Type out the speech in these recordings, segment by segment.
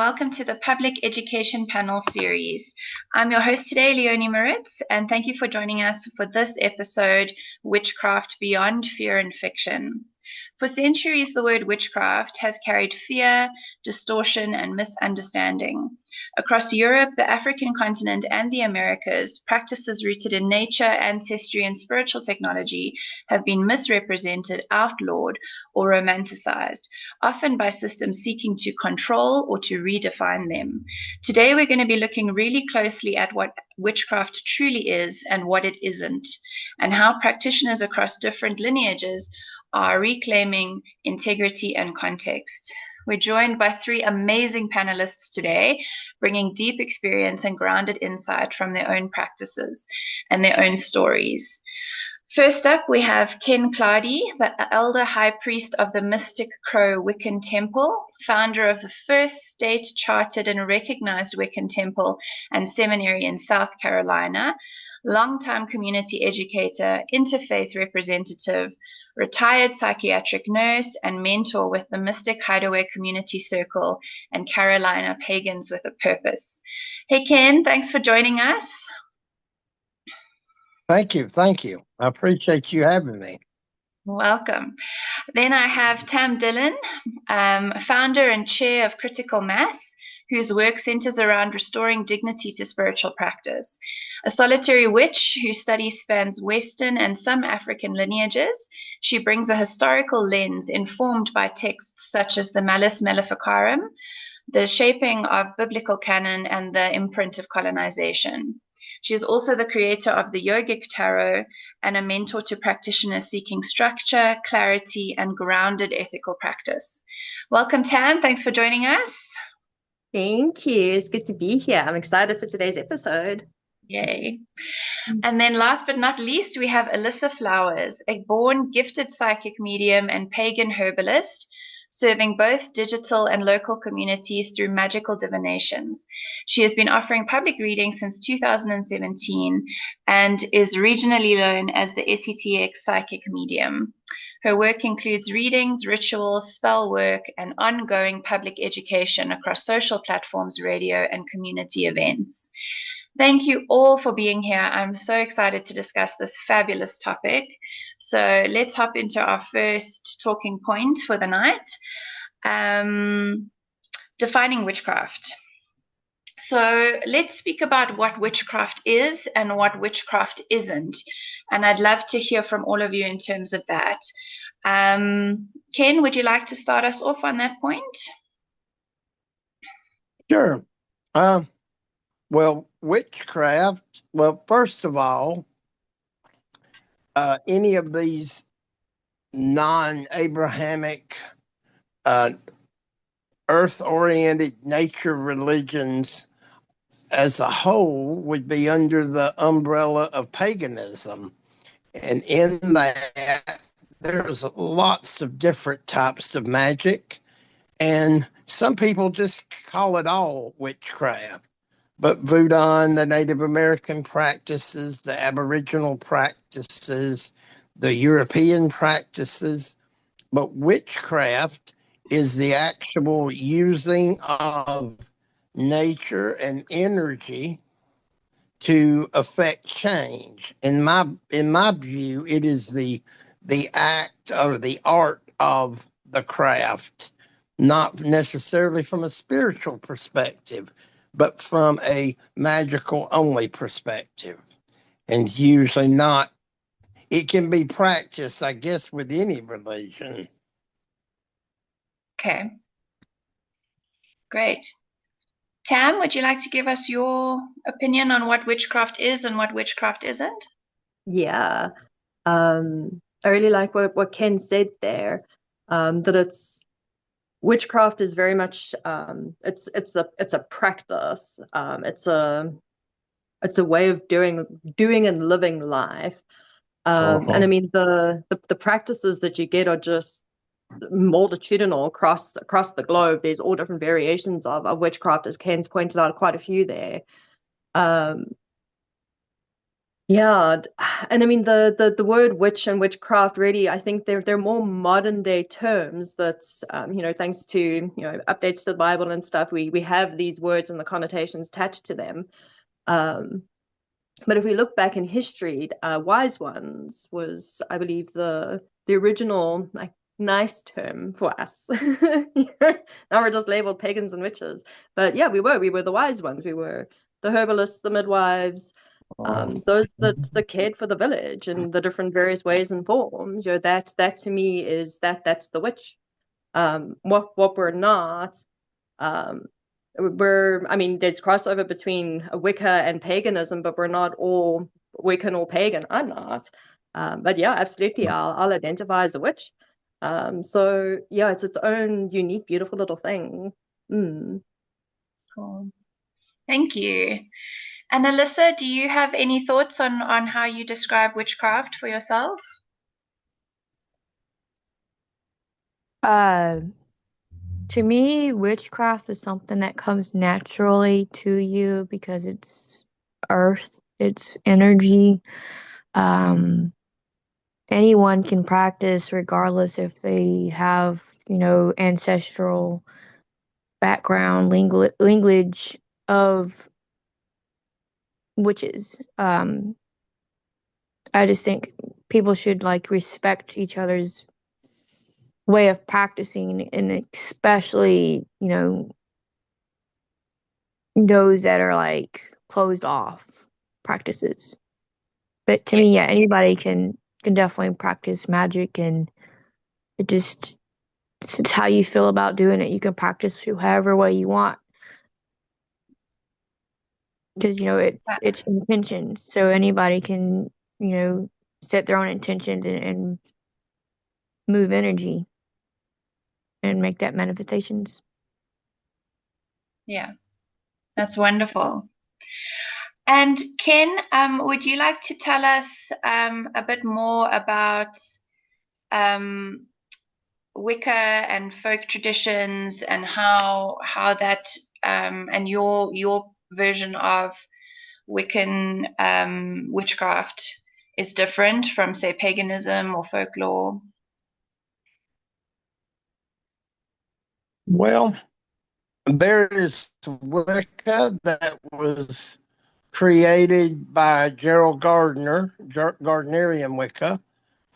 welcome to the Public Education Panel Series. I'm your host today, Leonie Moritz, and thank you for joining us for this episode, Witchcraft Beyond Fear and Fiction. For centuries, the word witchcraft has carried fear, distortion, and misunderstanding. Across Europe, the African continent, and the Americas, practices rooted in nature, ancestry, and spiritual technology have been misrepresented, outlawed, or romanticized, often by systems seeking to control or to redefine them. Today, we're going to be looking really closely at what witchcraft truly is and what it isn't, and how practitioners across different lineages are reclaiming integrity and context. We're joined by three amazing panelists today, bringing deep experience and grounded insight from their own practices and their own stories. First up, we have Ken Clady, the elder high priest of the Mystic Crow Wiccan Temple, founder of the first state-chartered and recognized Wiccan temple and seminary in South Carolina, longtime community educator, interfaith representative, retired psychiatric nurse, and mentor with the Mystic Hideaway Community Circle and Carolina Pagans with a Purpose. Hey, Ken, thanks for joining us. Thank you. I appreciate you having me. Welcome. Then I have Tam Dillon, founder and chair of Critical Mass, whose work centers around restoring dignity to spiritual practice. A solitary witch whose study spans Western and some African lineages, she brings a historical lens informed by texts such as the Malleus Maleficarum, the shaping of biblical canon, and the imprint of colonization. She is also the creator of the Yogic Tarot and a mentor to practitioners seeking structure, clarity, and grounded ethical practice. Welcome, Tam. Thanks for joining us. Thank you. It's good to be here. I'm excited for today's episode. Yay. And then last but not least, we have Alyssa Flowers, a born gifted psychic medium and pagan herbalist, serving both digital and local communities through magical divinations. She has been offering public readings since 2017 and is regionally known as the SETX Psychic Medium. Her work includes readings, rituals, spell work, and ongoing public education across social platforms, radio, and community events. Thank you all for being here. I'm so excited to discuss this fabulous topic. So let's hop into our first talking point for the night, defining witchcraft. So let's speak about what witchcraft is and what witchcraft isn't. And I'd love to hear from all of you in terms of that. Ken, would you like to start us off on that point? Sure. Well, witchcraft, first of all, any of these non-Abrahamic, earth-oriented nature religions as a whole would be under the umbrella of paganism. And in that, there's lots of different types of magic, and some people just call it all witchcraft. But voodoo, the Native American practices, the Aboriginal practices, the European practices, but witchcraft is the actual using of nature and energy to affect change. In my view, it is the act or the art of the craft, not necessarily from a spiritual perspective, but from a magical only perspective. And usually not, it can be practiced, I guess, with any religion. Okay. Great. Tam, would you like to give us your opinion on what witchcraft is and what witchcraft isn't? Yeah. I really like what Ken said there, that witchcraft is very much it's a practice. It's a way of doing and living life. And I mean the practices that you get are just multitudinal across the globe. There's all different variations of witchcraft, as Ken's pointed out, quite a few there. Yeah, and I mean the word witch and witchcraft really, I think they're more modern day terms that's thanks to updates to the Bible and stuff, we have these words and the connotations attached to them. Um, but if we look back in history, wise ones was, I believe, the original like nice term for us. Now we're just labeled pagans and witches, but yeah, we were the wise ones. We were the herbalists, the midwives, those that cared for the village in the different various ways and forms. That to me is that's the witch. What we're not, um, I mean, there's crossover between Wicca and paganism, but we're not all Wiccan or pagan. I'm not. But yeah, absolutely, I'll identify as a witch. So yeah, it's its own unique, beautiful little thing. Mm. Cool. Thank you. And Alyssa, do you have any thoughts on how you describe witchcraft for yourself? Uh, to me, witchcraft is something that comes naturally to you because it's earth, it's energy. Um, Anyone can practice regardless if they have, ancestral background, language of witches. I just think people should like respect each other's way of practicing, and especially, those that are like closed off practices. But to me, Yes. yeah, anybody can definitely practice magic, and it just it's how you feel about doing it. You can practice however way you want because it's intentions. So anybody can set their own intentions and move energy and make that manifestations. Yeah, that's wonderful. And Ken, would you like to tell us a bit more about um, Wicca and folk traditions and how that and your version of Wiccan witchcraft is different from, say, paganism or folklore? Well, there is Wicca that was created by Gerald Gardner, Gardnerian Wicca,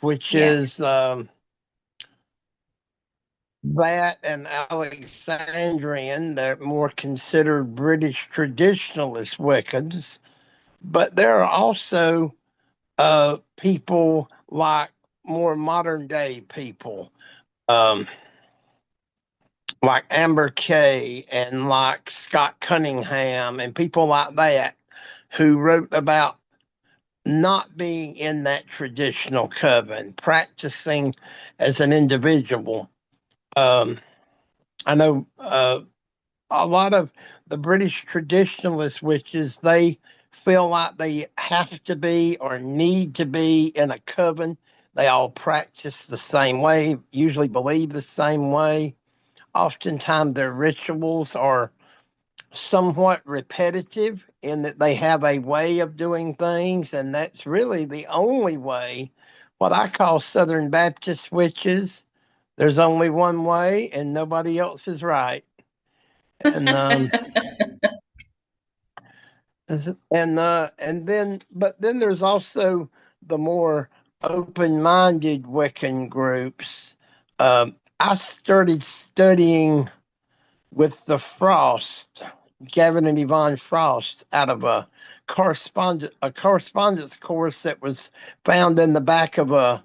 which Yeah. is that and Alexandrian, they're more considered British traditionalist Wiccans. But there are also people like more modern day people, um, like Amber Kay and like Scott Cunningham and people like that who wrote about not being in that traditional coven, practicing as an individual. Um, I know a lot of the British traditionalist witches, they feel like they have to be or need to be in a coven. They all practice the same way, usually believe the same way. Oftentimes, their rituals are somewhat repetitive in that they have a way of doing things, and that's really the only way. What I call Southern Baptist witches, there's only one way, and nobody else is right. And but then there's also the more open-minded Wiccan groups. I started studying with the Frost, Gavin and Yvonne Frost, out of a correspondence course that was found in the back of a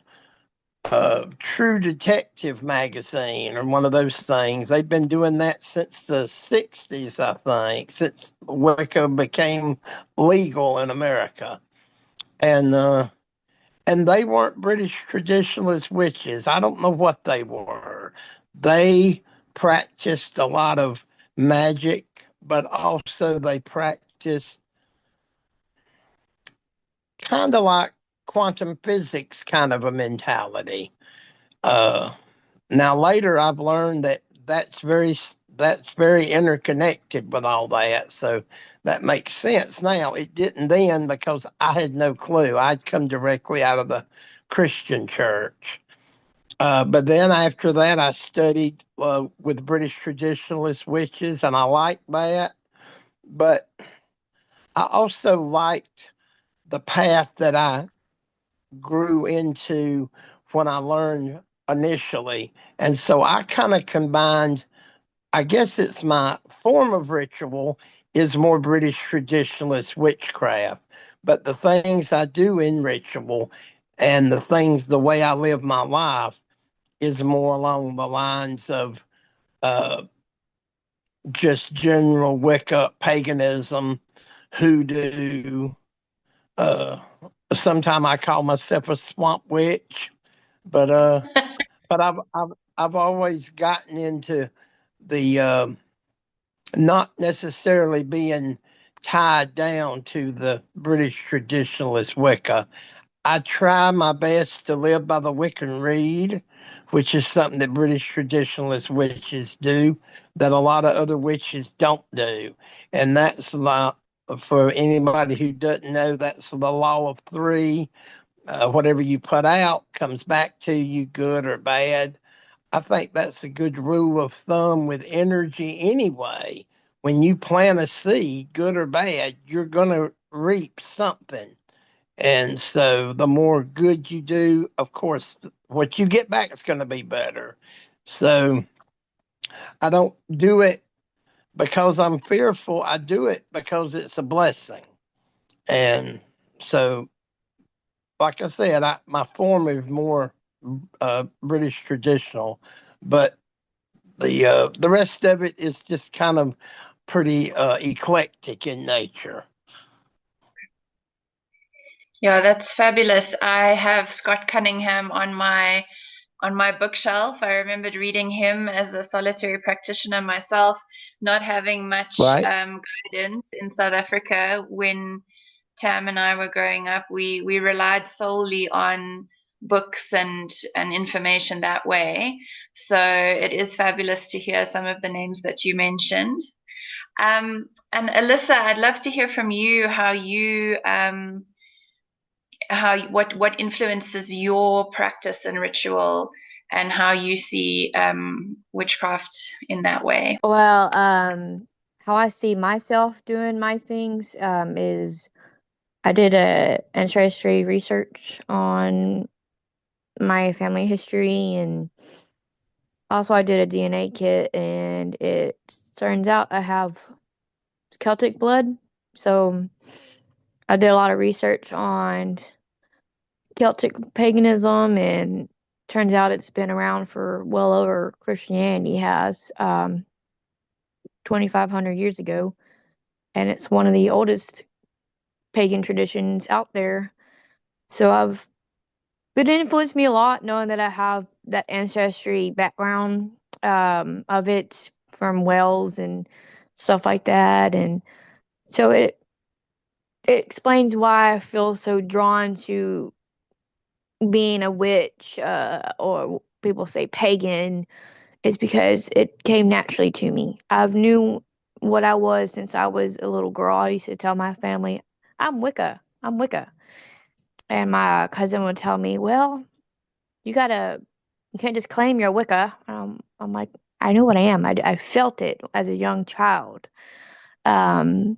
True Detective magazine or one of those things. They've been doing that since the 60s, I think, since Wicca became legal in America. And they weren't British traditionalist witches. I don't know what they were. They practiced a lot of magic, but also they practiced kind of like quantum physics kind of a mentality. Uh, Now later I've learned that that's very interconnected with all that. So that makes sense now. It didn't then because I had no clue. I'd come directly out of the Christian church. But then after that, I studied with British traditionalist witches, and I liked that. But I also liked the path that I grew into when I learned initially. And so I kind of combined, I guess it's my form of ritual is more British traditionalist witchcraft. But the things I do in ritual and the way I live my life is more along the lines of uh, just general Wicca, paganism, hoodoo. Uh, Sometimes I call myself a swamp witch, but I've always gotten into the not necessarily being tied down to the British traditionalist Wicca. I try my best to live by the Wiccan Rede, which is something that British traditionalist witches do that a lot of other witches don't do. And that's like, for anybody who doesn't know, that's the law of three. Whatever you put out comes back to you, good or bad. I think that's a good rule of thumb with energy anyway. When you plant a seed, good or bad, you're going to reap something. And so the more good you do, of course, what you get back is going to be better. So I don't do it because I'm fearful. I do it because it's a blessing. And so, like I said, my form is more British traditional, but the rest of it is just kind of pretty eclectic in nature. Yeah, that's fabulous. I have Scott Cunningham on my bookshelf. I remembered reading him as a solitary practitioner myself, not having much Right. guidance in South Africa when Tam and I were growing up. We relied solely on books and information that way. So it is fabulous to hear some of the names that you mentioned. And Alyssa, I'd love to hear from you what influences your practice and ritual and how you see witchcraft in that way. Well, how I see myself doing my things is I did a ancestry research on my family history, and also I did a DNA kit, and it turns out I have Celtic blood. So I did a lot of research on Celtic paganism, and turns out it's been around for well over Christianity has 2,500 years ago, and it's one of the oldest pagan traditions out there. So it influenced me a lot knowing that I have that ancestry background of it from Wales and stuff like that, and so it explains why I feel so drawn to being a witch, or people say pagan, is because it came naturally to me. I've knew what I was since I was a little girl. I used to tell my family, I'm Wicca. I'm Wicca. And my cousin would tell me, well, you can't just claim you're Wicca. I'm like, I know what I am. I felt it as a young child. Um,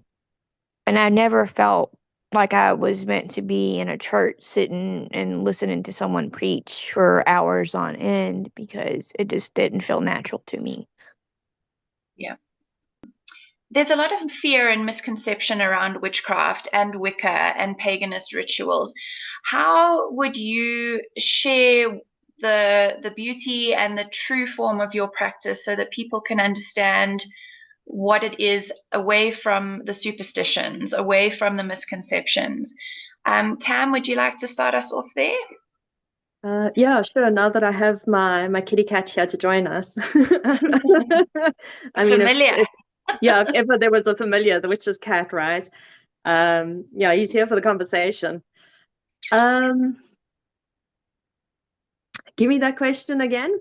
and I never felt like I was meant to be in a church sitting and listening to someone preach for hours on end because it just didn't feel natural to me. Yeah. There's a lot of fear and misconception around witchcraft and Wicca and paganist rituals. How would you share the beauty and the true form of your practice so that people can understand what it is away from the superstitions, away from the misconceptions? Tam, would you like to start us off there? Yeah, sure. Now that I have my kitty cat here to join us. I mean, Familiar. if ever there was a familiar, the witch's cat, right? Yeah, he's here for the conversation. Give me that question again.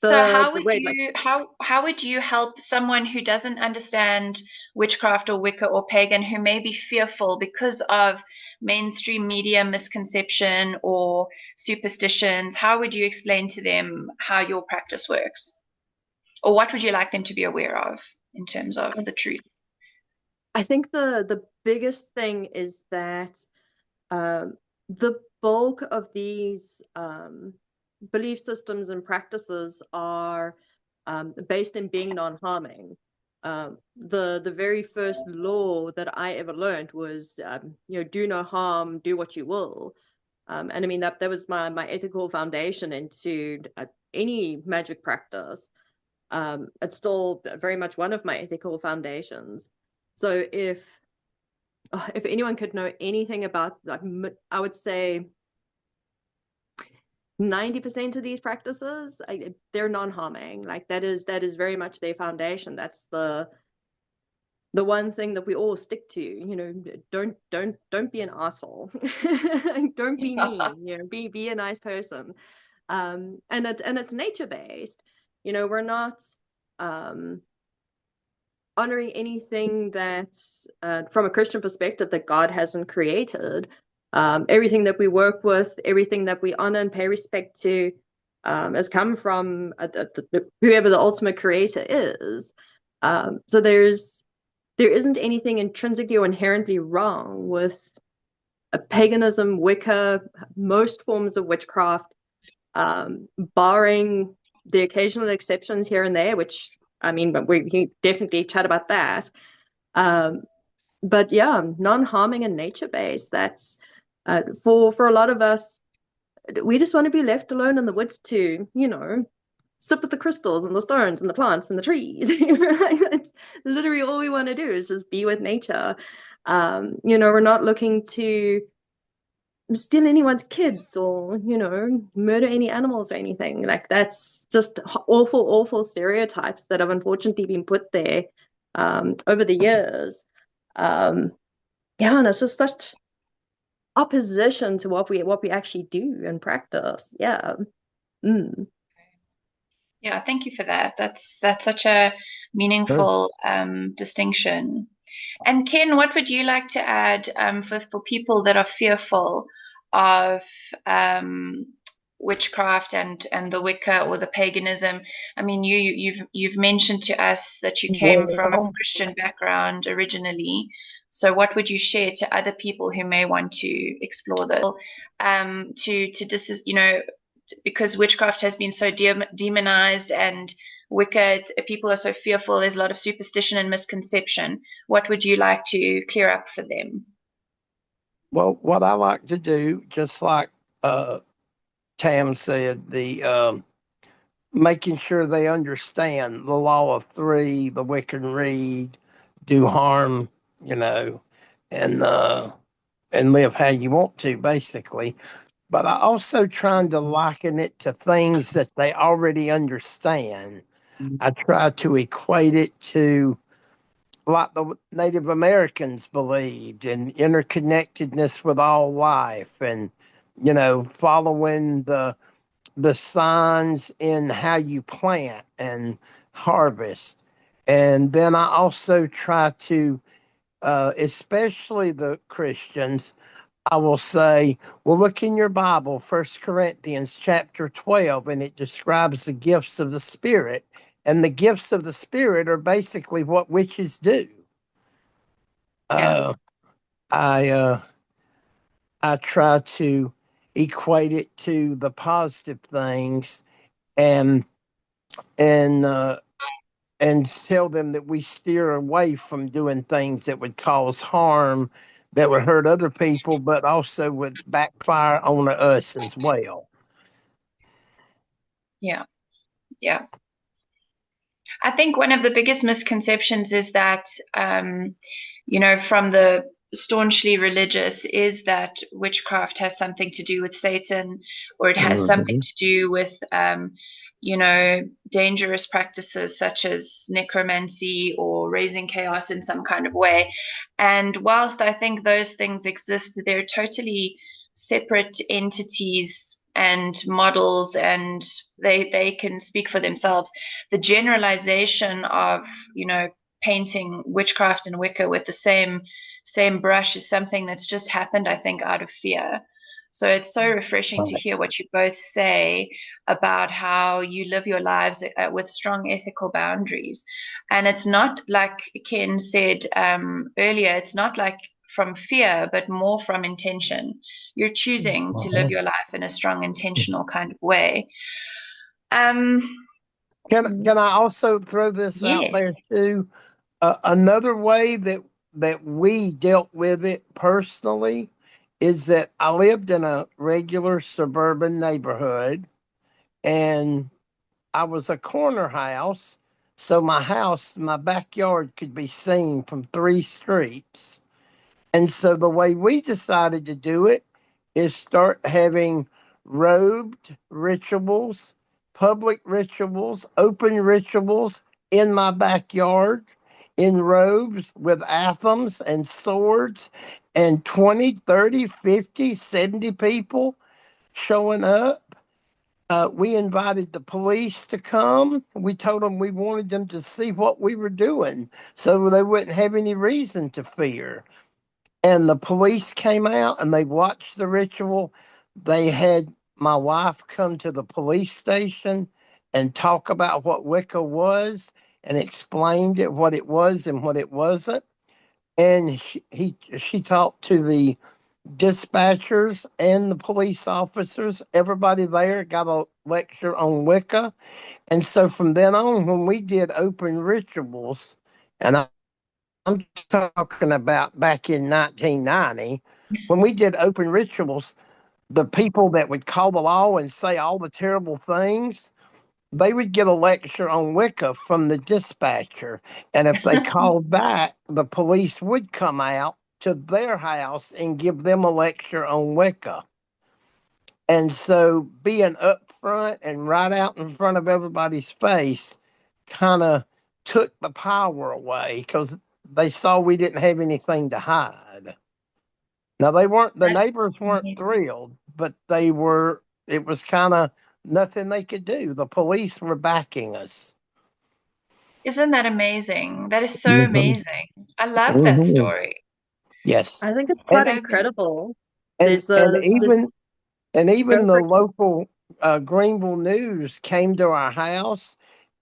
So how The would way like you how would you help someone who doesn't understand witchcraft or Wicca or pagan, who may be fearful because of mainstream media misconception or superstitions? How would you explain to them how your practice works? Or what would you like them to be aware of in terms of the truth? I think the biggest thing is that the bulk of these belief systems and practices are based in being non-harming. The very first law that I ever learned was, do no harm, do what you will. And I mean, that was my ethical foundation into any magic practice. It's still very much one of my ethical foundations. So if anyone could know anything about, like, I would say 90% of these practices, they're non-harming. Like that is very much their foundation. That's the one thing that we all stick to. Don't be an asshole. Don't be mean. Be a nice person. And it's nature based. We're not honoring anything that's from a Christian perspective that God hasn't created. Everything that we work with, everything that we honor and pay respect to, has come from whoever the ultimate creator is. So there isn't anything intrinsically or inherently wrong with paganism, Wicca, most forms of witchcraft, barring the occasional exceptions here and there, which I mean, but we can definitely chat about that. But yeah, non-harming and nature-based. That's for a lot of us. We just want to be left alone in the woods to, sip with the crystals and the stones and the plants and the trees. That's literally all we want to do is just be with nature. We're not looking to steal anyone's kids or murder any animals or anything. Like that's just awful stereotypes that have unfortunately been put there over the years. And it's just such opposition to what we actually do and practice. Yeah, thank you for that. That's such a meaningful distinction. And Ken, what would you like to add for people that are fearful of witchcraft and the Wicca or the paganism? I mean, you've mentioned to us that you came from a Christian background originally. So what would you share to other people who may want to explore this? Because witchcraft has been so demonized and Wicca, people are so fearful. There's a lot of superstition and misconception. What would you like to clear up for them? Well, what I like to do, just like Tam said, the making sure they understand the law of three, the wick and read, do harm, and live how you want to, basically. But I also trying to liken it to things that they already understand. I try to equate it to like the Native Americans believed in interconnectedness with all life and, following the signs in how you plant and harvest. And then I also try to, especially the Christians, I will say, well, look in your Bible, 1 Corinthians chapter 12, and it describes the gifts of the Spirit. And the gifts of the Spirit are basically what witches do. Yeah. I try to equate it to the positive things and tell them that we steer away from doing things that would cause harm, that would hurt other people, but also would backfire on us as well. Yeah. I think one of the biggest misconceptions is that, from the staunchly religious, is that witchcraft has something to do with Satan, or it has something to do with, dangerous practices such as necromancy or raising chaos in some kind of way. And whilst I think those things exist, they're totally separate entities and models, and they can speak for themselves. The generalization of, painting witchcraft and Wicca with the same brush is something that's just happened, I think, out of fear. So it's so refreshing to hear what you both say about how you live your lives with strong ethical boundaries. And it's not like Ken said earlier, it's not like from fear, but more from intention. You're choosing to live your life in a strong, intentional kind of way. Can I also throw this out Yes. there too? Another way that we dealt with it personally is that I lived in a regular suburban neighborhood, and I was a corner house, so my backyard could be seen from 3 streets. And so the way we decided to do it is start having robed rituals, public rituals, open rituals in my backyard, in robes with anthems and swords, and 20, 30, 50, 70 people showing up. We invited the police to come. We told them we wanted them to see what we were doing so they wouldn't have any reason to fear. And the police came out and they watched the ritual. They had my wife come to the police station and talk about what Wicca was and explained it, what it was and what it wasn't. And she talked to the dispatchers and the police officers. Everybody there got a lecture on Wicca. And so from then on, when we did open rituals, and I'm talking about back in 1990, when we did open rituals, the people that would call the law and say all the terrible things, they would get a lecture on Wicca from the dispatcher. And if they called back, the police would come out to their house and give them a lecture on Wicca. And so being up front and right out in front of everybody's face kind of took the power away because they saw we didn't have anything to hide. Now the neighbors weren't thrilled, but it was kind of nothing they could do. The police were backing us. Isn't that amazing? That is so Mm-hmm. amazing. I love that Mm-hmm. story. Yes. I think it's quite So incredible. And, There's and a even and go even the for it. local Greenville News came to our house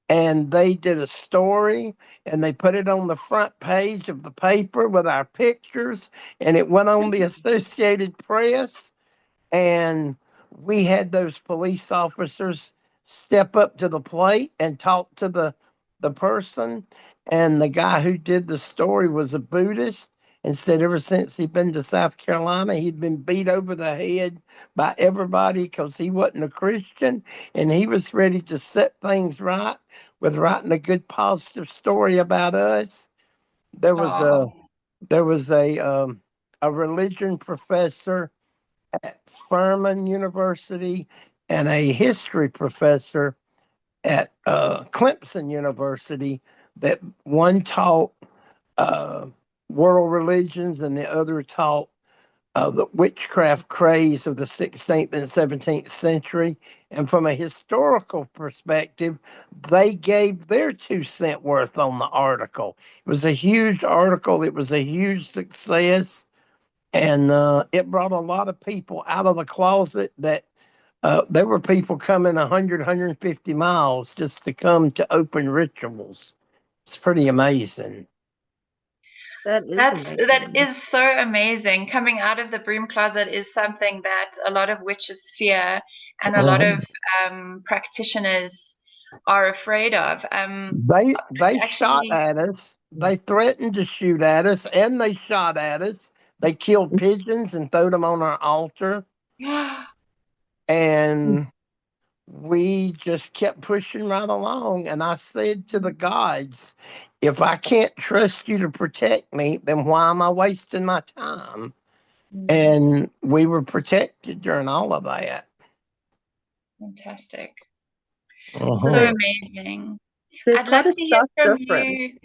and they did a story and they put it on the front page of the paper with our pictures, and it went on the Associated Press. And we had those police officers step up to the plate and talk to the person. And the guy who did the story was a Buddhist and said ever since he'd been to South Carolina, he'd been beat over the head by everybody because he wasn't a Christian. And he was ready to set things right with writing a good positive story about us. There was a Oh, there was a religion professor at Furman University and a history professor at Clemson University that one taught uh, world religions and the other taught the witchcraft craze of the 16th and 17th century. And from a historical perspective, they gave their 2 cent worth on the article. It was a huge article, it was a huge success. And it brought a lot of people out of the closet that there were people coming 100, 150 miles just to come to open rituals. It's pretty amazing. That is that amazing. is so amazing. Coming out of the broom closet is something that a lot of witches fear and a lot of practitioners are afraid of. They shot Actually, at us. They threatened to shoot at us, and they shot at us. They killed pigeons and threw them on our altar. And we just kept pushing right along. And I said to the gods, if I can't trust you to protect me, then why am I wasting my time? And we were protected during all of that. fantastic. So Uh-huh. amazing. There's I'd love quite a to hear stark from difference. you.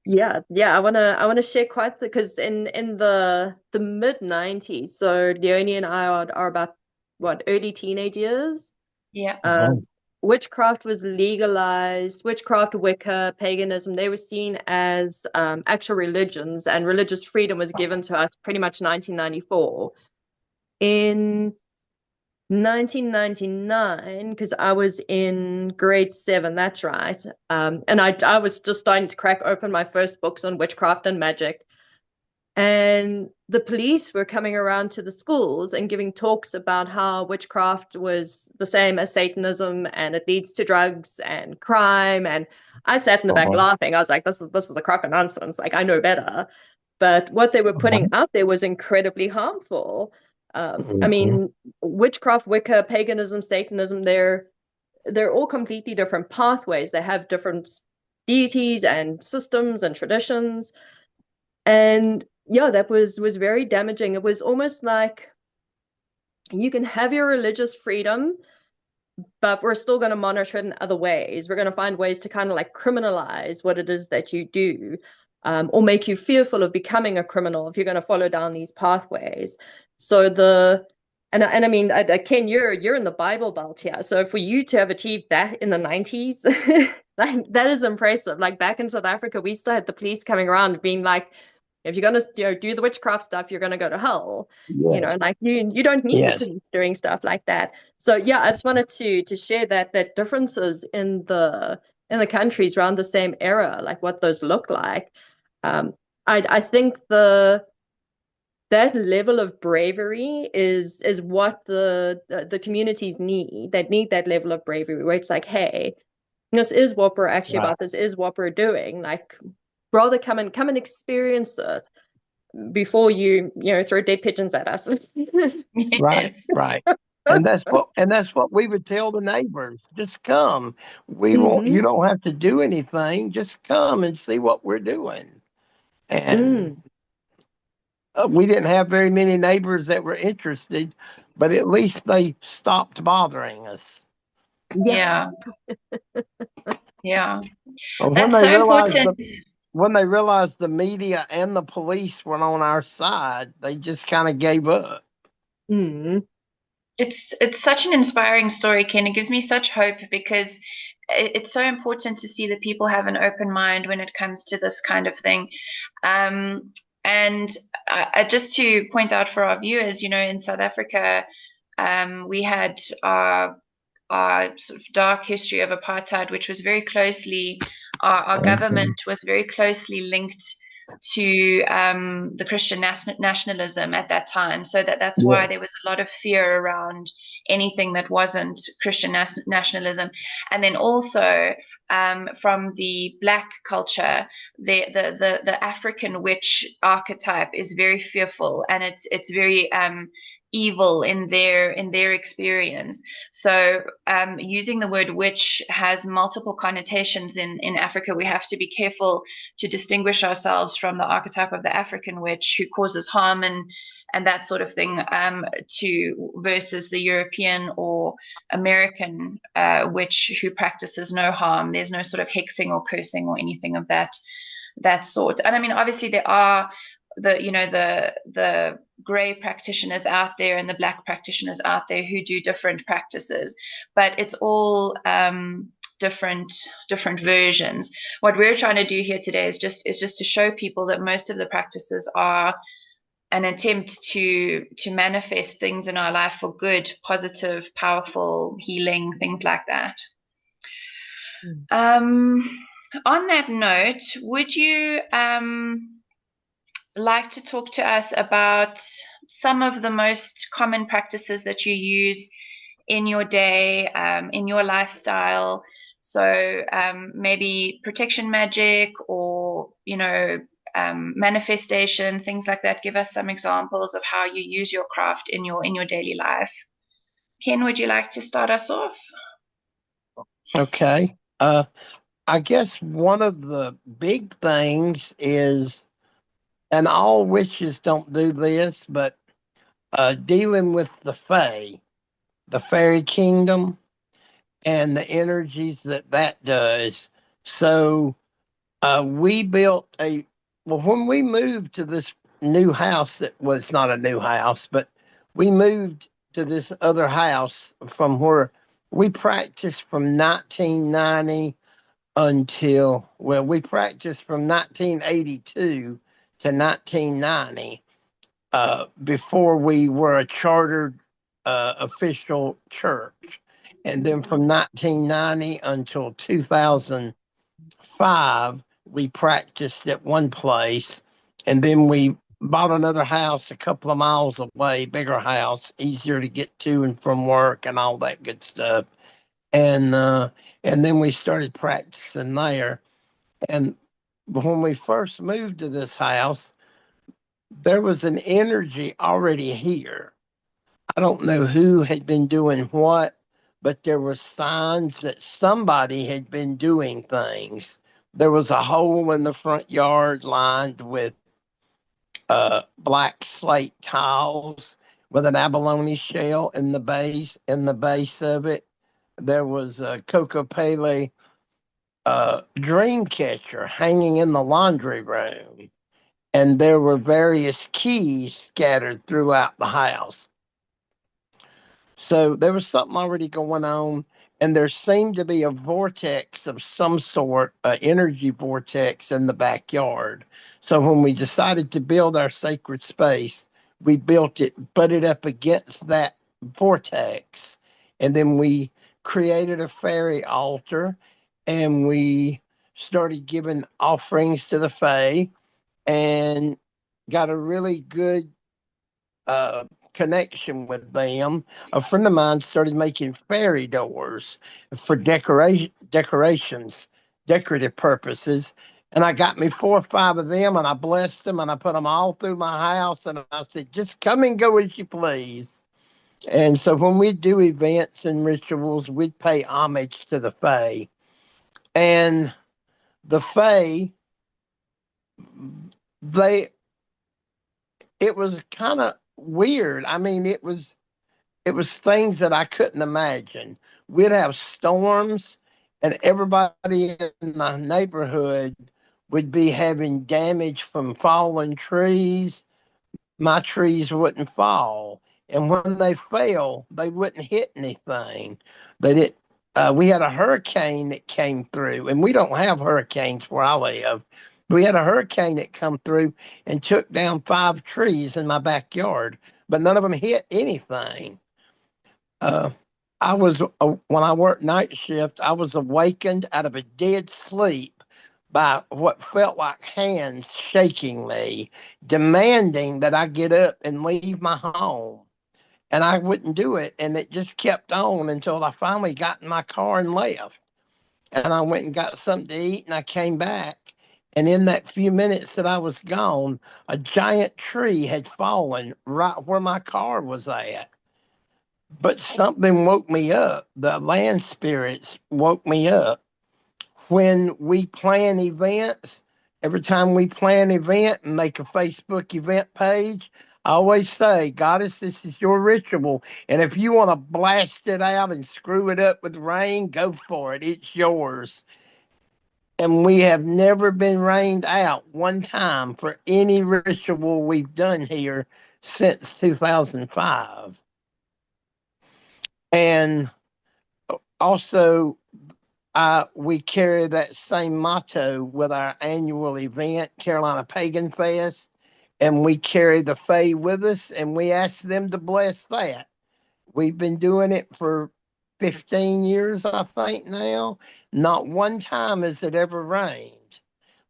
Yeah. I wanna share because in the mid 90s, so Leonie and I are about early teenage years. Yeah. Witchcraft was legalized. Witchcraft, Wicca, paganism, they were seen as actual religions, and religious freedom was given to us pretty much 1994. In 1999, because I was in grade 7, that's right. And I was just starting to crack open my first books on witchcraft and magic. And the police were coming around to the schools and giving talks about how witchcraft was the same as Satanism and it leads to drugs and crime. And I sat in the back laughing. I was like, this is the crock of nonsense. Like, I know better. But what they were putting out there was incredibly harmful. I mean, witchcraft, Wicca, paganism, Satanism, they're all completely different pathways. They have different deities and systems and traditions. And yeah, that was very damaging. It was almost like you can have your religious freedom, but we're still going to monitor it in other ways. We're going to find ways to kind of like criminalize what it is that you do, or make you fearful of becoming a criminal if you're going to follow down these pathways. So I mean, Ken, you're in the Bible Belt here. So for you to have achieved that in the 90s, that is impressive. Like back in South Africa, we still had the police coming around being like, if you're going to do the witchcraft stuff, you're going to go to hell. Yes. Like you don't need Yes. the police doing stuff like that. So yeah, I just wanted to share that differences in the countries around the same era, like what those look like. I think that level of bravery is what the communities need. They need that level of bravery where it's like, hey, this is what we're actually about. This is what we're doing. Like, rather come and experience it before you throw dead pigeons at us. Right. And that's what we would tell the neighbors. Just come. You don't have to do anything. Just come and see what we're doing. And we didn't have very many neighbors that were interested, but at least they stopped bothering us. Yeah. Yeah. When That's they so important. when they realized the media and the police were on our side, they just kind of gave up. It's such an inspiring story, Ken. It gives me such hope because it's so important to see that people have an open mind when it comes to this kind of thing. And just to point out for our viewers, in South Africa, we had our sort of dark history of apartheid, which was very closely, our government was very closely linked to the Christian nationalism at that time. So that's why there was a lot of fear around anything that wasn't Christian nationalism. And then also from the Black culture, the African witch archetype is very fearful, and it's very evil in their experience. So using the word witch has multiple connotations in Africa. We have to be careful to distinguish ourselves from the archetype of the African witch who causes harm and that sort of thing, versus the European or American witch who practices no harm. There's no sort of hexing or cursing or anything of that sort. And I mean, obviously there are the gray practitioners out there and the Black practitioners out there who do different practices, but it's all different versions. What we're trying to do here today is just to show people that most of the practices are an attempt to manifest things in our life for good, positive, powerful, healing, things like that. On that note, would you like to talk to us about some of the most common practices that you use in your day, in your lifestyle? So maybe protection magic or, manifestation, things like that. Give us some examples of how you use your craft in your daily life. Ken, would you like to start us off? Okay. I guess one of the big things is, and all witches don't do this, but dealing with the fae, the fairy kingdom, and the energies that does. So we built when we moved to this new house, that was not a new house, but we moved to this other house from where we practiced from 1990 until, well, we practiced from 1982 to 1990 before we were a chartered official church. And then from 1990 until 2005, we practiced at one place. And then we bought another house a couple of miles away, bigger house, easier to get to and from work and all that good stuff. And then we started practicing there. And when we first moved to this house, there was an energy already here. I don't know who had been doing what, but there were signs that somebody had been doing things. There was a hole in the front yard lined with black slate tiles with an abalone shell in the base of it. There was a Coco Pele dream catcher hanging in the laundry room, and there were various keys scattered throughout the house. So there was something already going on, and there seemed to be a vortex of some sort, an energy vortex in the backyard. So when we decided to build our sacred space, we built it, butted up against that vortex, and then we created a fairy altar, and we started giving offerings to the Fae, and got a really good connection with them. A friend of mine started making fairy doors for decorations, decorative purposes. And I got me 4 or 5 of them, and I blessed them, and I put them all through my house. And I said, just come and go as you please. And so when we do events and rituals, we pay homage to the Fae. And the Fae, it was kind of weird. I mean, it was things that I couldn't imagine. We'd have storms, and everybody in the neighborhood would be having damage from fallen trees. My trees wouldn't fall, and when they fell, they wouldn't hit anything. They did. We had a hurricane that came through, and we don't have hurricanes where I live. We had a hurricane that come through and took down 5 trees in my backyard, but none of them hit anything. I was when I worked night shift, I was awakened out of a dead sleep by what felt like hands shaking me, demanding that I get up and leave my home. And I wouldn't do it, and it just kept on until I finally got in my car and left. And I went and got something to eat, and I came back. And in that few minutes that I was gone, a giant tree had fallen right where my car was at. But something woke me up. The land spirits woke me up. When we plan events, every time we plan an event and make a Facebook event page, I always say, Goddess, this is your ritual. And if you want to blast it out and screw it up with rain, go for it. It's yours. And we have never been rained out one time for any ritual we've done here since 2005. And also, we carry that same motto with our annual event, Carolina Pagan Fest, and we carry the Fae with us, and we ask them to bless that. We've been doing it for 15 years, I think now. Not one time has it ever rained.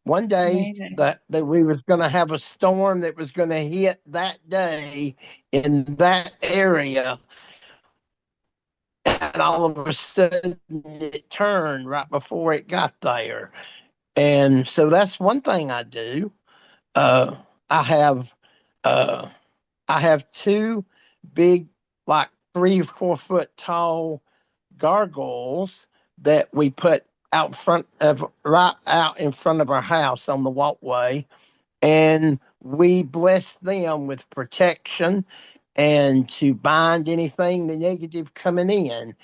One day that we was going to have a storm that was going to hit that day in that area, and all of a sudden it turned right before it got there. And so that's one thing I do. I have I have 2 big, like 3 or 4 foot tall gargoyles that we put right out in front of our house on the walkway, and we bless them with protection and to bind anything the negative coming in.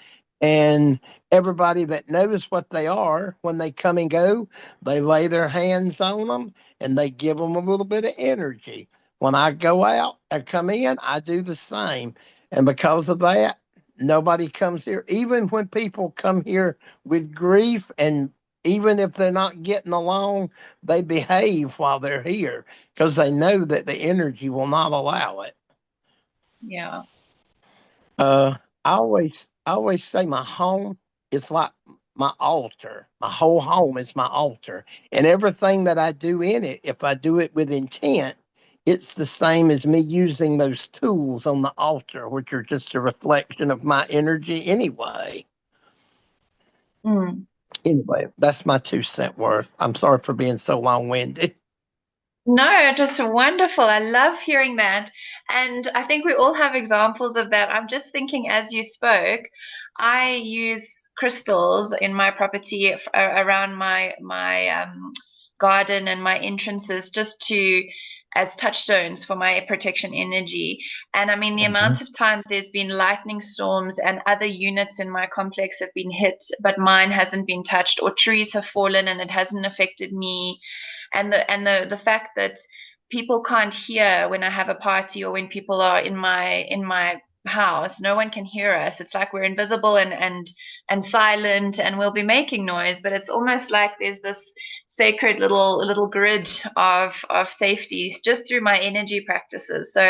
And everybody that knows what they are, when they come and go, they lay their hands on them and they give them a little bit of energy. When I go out and come in, I do the same. And because of that, nobody comes here. Even when people come here with grief, and even if they're not getting along, they behave while they're here because they know that the energy will not allow it. Yeah. I always say my home is like my altar. My whole home is my altar. And everything that I do in it, if I do it with intent, it's the same as me using those tools on the altar, which are just a reflection of my energy anyway. Mm. Anyway, that's my 2 cent worth. I'm sorry for being so long winded. No, just wonderful. I love hearing that. And I think we all have examples of that. I'm just thinking as you spoke, I use crystals in my property around my garden and my entrances just to as touchstones for my protection energy. And I mean, the Mhm. amount of times there's been lightning storms and other units in my complex have been hit, but mine hasn't been touched, or trees have fallen and it hasn't affected me, and the fact that people can't hear when I have a party or when people are in my house. No one can hear us. It's like we're invisible and silent, and we'll be making noise, but it's almost like there's this sacred little grid of safety just through my energy practices. So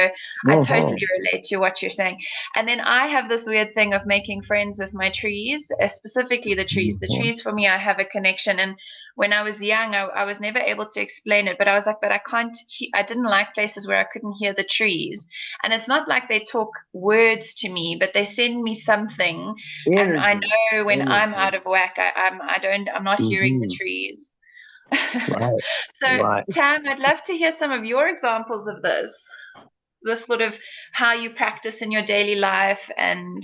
I totally Mhm. relate to what you're saying. And then I have this weird thing of making friends with my trees, specifically the trees. The Mhm. trees for me, I have a connection. And when I was young, I was never able to explain it, but I was like, but I can't, I didn't like places where I couldn't hear the trees. And it's not like they talk words to me, but they send me something. And I Energy. know when I'm Energy. out of whack, I'm not hearing the Hmm. trees. Right. So, Right. Tam, I'd love to hear some of your examples of this sort of how you practice in your daily life and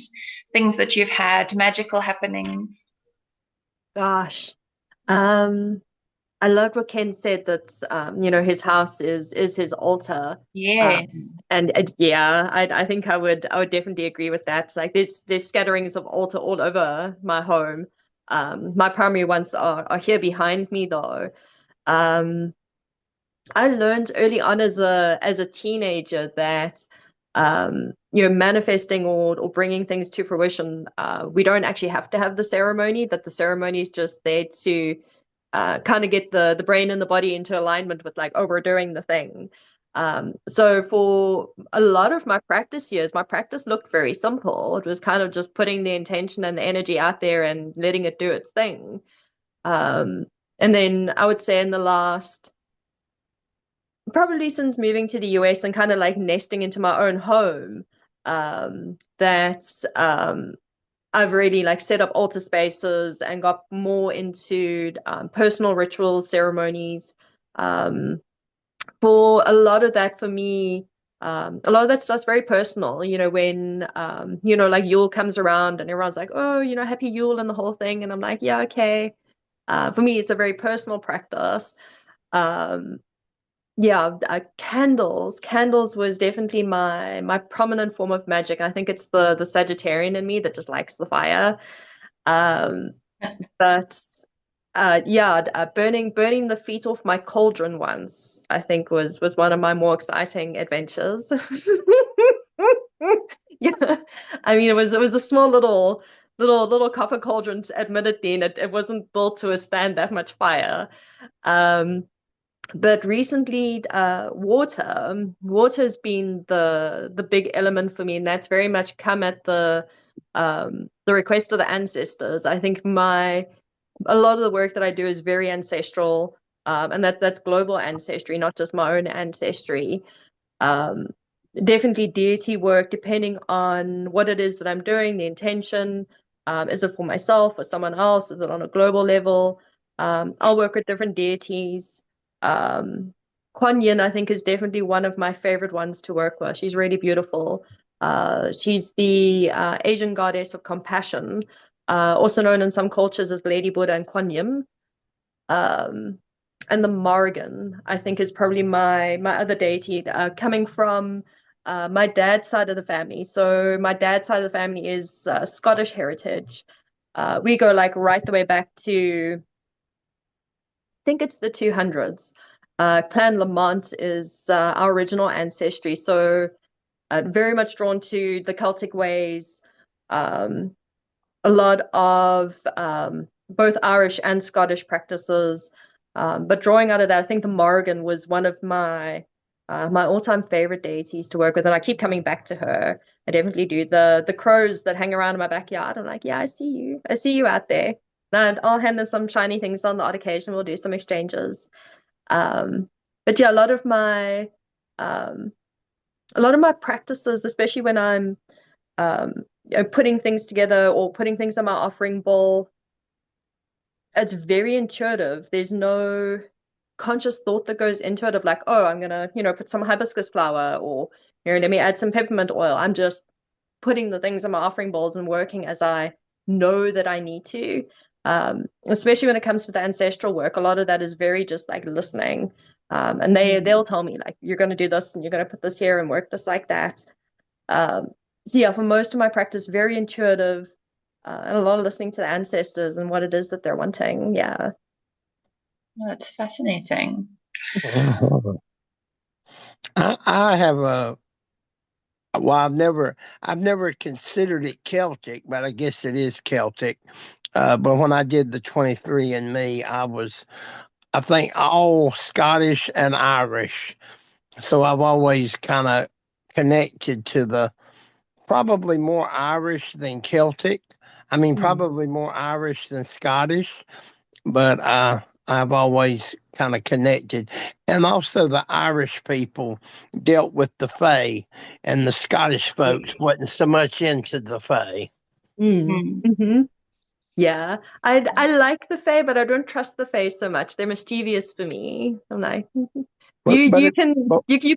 things that you've had, magical happenings. Gosh. Um, I loved what Ken said that his house is his altar. Yes. And yeah, I think I would definitely agree with that. It's like there's scatterings of altar all over my home. My primary ones are here behind me though. Um, I learned early on as a teenager that manifesting or bringing things to fruition, we don't actually have to have the ceremony. That the ceremony is just there to kind of get the brain and the body into alignment with like, oh, we're doing the thing. So for a lot of my practice years, my practice looked very simple. It was kind of just putting the intention and the energy out there and letting it do its thing. Um, and then I would say in the last probably since moving to the US and kind of like nesting into my own home, that I've really like set up altar spaces and got more into personal rituals, ceremonies. Um, for a lot of that, for me, a lot of that stuff's very personal. When like Yule comes around and everyone's like, oh, happy Yule and the whole thing, and I'm like, yeah, okay. For me, it's a very personal practice. Um, yeah, candles was definitely my prominent form of magic. I think it's the Sagittarian in me that just likes the fire. Um, but yeah, burning the feet off my cauldron once, I think was one of my more exciting adventures. Yeah, I mean it was a small little copper cauldron, admittedly, and it wasn't built to withstand that much fire. Um, but recently, water's been the big element for me, and that's very much come at the request of the ancestors. I think a lot of the work that I do is very ancestral, and that's global ancestry, not just my own ancestry. Um, Definitely deity work, depending on what it is that I'm doing, the intention. Is it for myself or someone else? Is it on a global level? I'll work with different deities. Um, Kuan Yin, I think, is definitely one of my favorite ones to work with. She's really beautiful. She's the Asian goddess of compassion, also known in some cultures as Lady Buddha and Kuan Yin. Um, and the Morrigan, I think, is probably my other deity, coming from my dad's side of the family. So my dad's side of the family is Scottish heritage. We go like right the way back to, I think it's the 200s. Clan Lamont is our original ancestry. So very much drawn to the Celtic ways, a lot of both Irish and Scottish practices. But drawing out of that, I think the Morrigan was one of my all-time favorite deities to work with, and I keep coming back to her. I definitely do. The crows that hang around in my backyard, I'm like, yeah, I see you out there. And I'll hand them some shiny things on the odd occasion. We'll do some exchanges. But yeah, a lot of my practices, especially when I'm putting things together or putting things on my offering bowl, it's very intuitive. There's no conscious thought that goes into it of like, oh, I'm gonna, put some hibiscus flower, or, let me add some peppermint oil. I'm just putting the things in my offering bowls and working as I know that I need to. Especially when it comes to the ancestral work, a lot of that is very just like listening. And they'll tell me like, you're going to do this and you're going to put this here and work this like that. So yeah, for most of my practice, very intuitive, and a lot of listening to the ancestors and what it is that they're wanting. Yeah. That's fascinating. I have well, I've never considered it Celtic, but I guess it is Celtic. But when I did the 23andMe, I think, all Scottish and Irish. So I've always kind of connected to the probably more Irish than Celtic. I mean, probably more Irish than Scottish, but I've always kind of connected. And also, the Irish people dealt with the Fae, and the Scottish folks wasn't so much into the Fae. Mm-hmm. Yeah, I like the Fae, but I don't trust the Fae so much. They're mischievous for me. I'm like, you can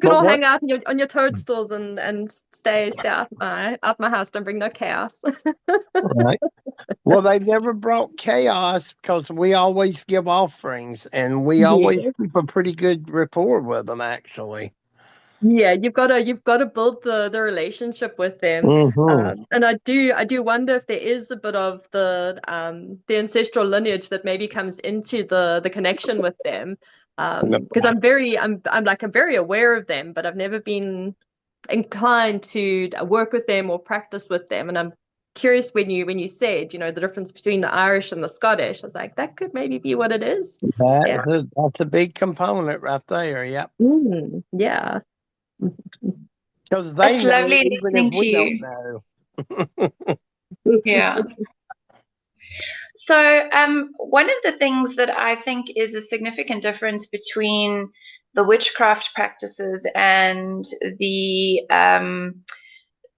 all hang out on your toadstools and stay out my house. Don't bring no chaos. Right. Well, they never brought chaos because we always give offerings, and we always keep a pretty good rapport with them, actually. Yeah, you've got to build the relationship with them. And I do wonder if there is a bit of the ancestral lineage that maybe comes into the connection with them. Because I'm very aware of them, but I've never been inclined to work with them or practice with them. And I'm curious when you said, the difference between the Irish and the Scottish. I was like, that could maybe be what it is. That's a big component right there. Yep. Yeah. Because they It's know lovely even listening if to we you. don't know. Yeah. So, one of the things that I think is a significant difference between the witchcraft practices and the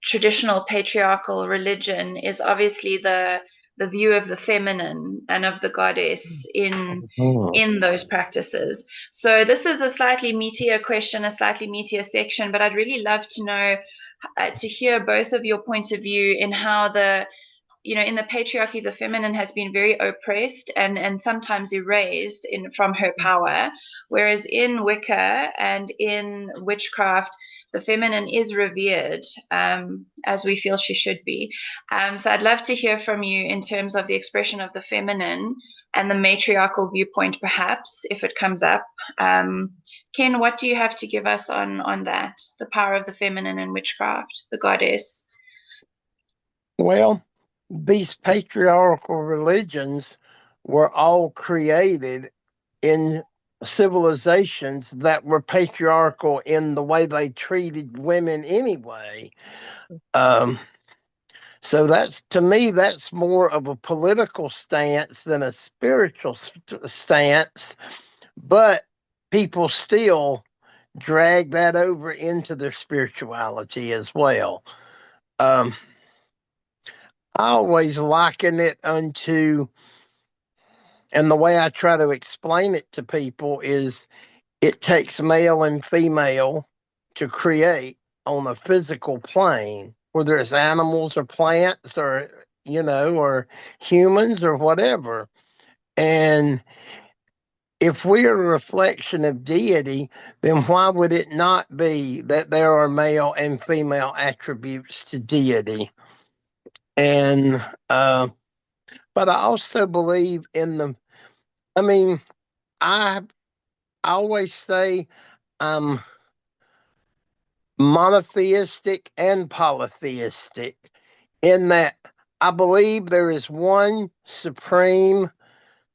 traditional patriarchal religion is obviously the view of the feminine and of the goddess in those practices. So this is a slightly meatier question, a slightly meatier section, but I'd really love to know, to hear both of your points of view in how in the patriarchy, the feminine has been very oppressed and sometimes erased from her power, whereas in Wicca and in witchcraft, the feminine is revered, as we feel she should be. So I'd love to hear from you in terms of the expression of the feminine and the matriarchal viewpoint, perhaps, if it comes up. Ken, what do you have to give us on that, the power of the feminine in witchcraft, the goddess? Well, these patriarchal religions were all created in civilizations that were patriarchal in the way they treated women anyway. So to me, that's more of a political stance than a spiritual stance, but people still drag that over into their spirituality as well. I always liken it unto, and the way I try to explain it to people is, it takes male and female to create on a physical plane, whether it's animals or plants or, or humans or whatever. And if we're a reflection of deity, then why would it not be that there are male and female attributes to deity? And but I also believe in I always say I'm monotheistic and polytheistic, in that I believe there is one supreme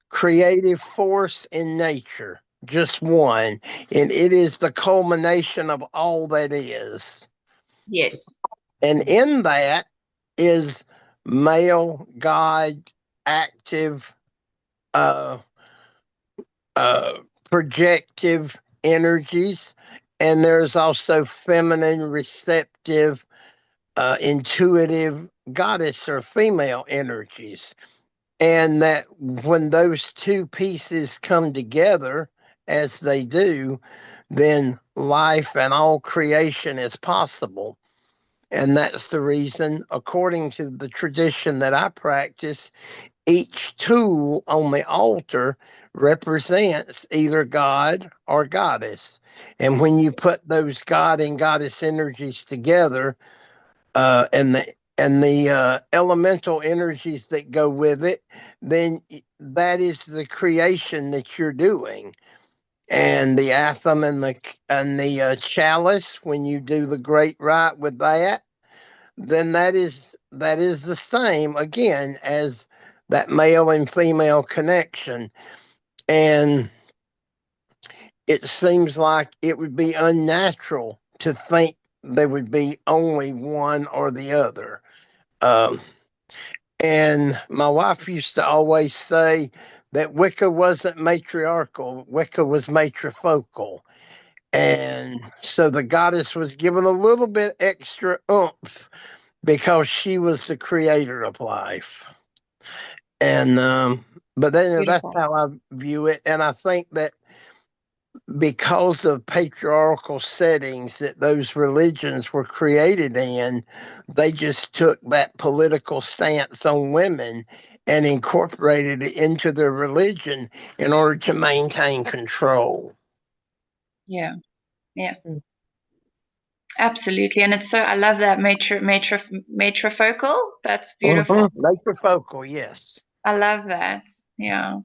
creative force in nature, just one, and it is the culmination of all that is. Yes. And in that is male God, active, uh, projective energies, and there's also feminine, receptive, intuitive goddess or female energies. And that when those two pieces come together, as they do, then life and all creation is possible. And that's the reason, according to the tradition that I practice, each tool on the altar represents either God or goddess. And when you put those God and goddess energies together, and the elemental energies that go with it, then that is the creation that you're doing. And the atham and the chalice, when you do the great rite with that, then that is the same again as that male and female connection. And it seems like it would be unnatural to think there would be only one or the other. Um, and my wife used to always say that Wicca wasn't matriarchal, Wicca was matrifocal. And so the goddess was given a little bit extra oomph because she was the creator of life. And but then that's Beautiful. how I view it. And I think that because of patriarchal settings that those religions were created in, they just took that political stance on women and incorporated it into their religion in order to maintain control. Yeah. Yeah. Mm. Absolutely. And it's so, I love that matrifocal. That's beautiful. Matrifocal, yes. I love that. Yeah.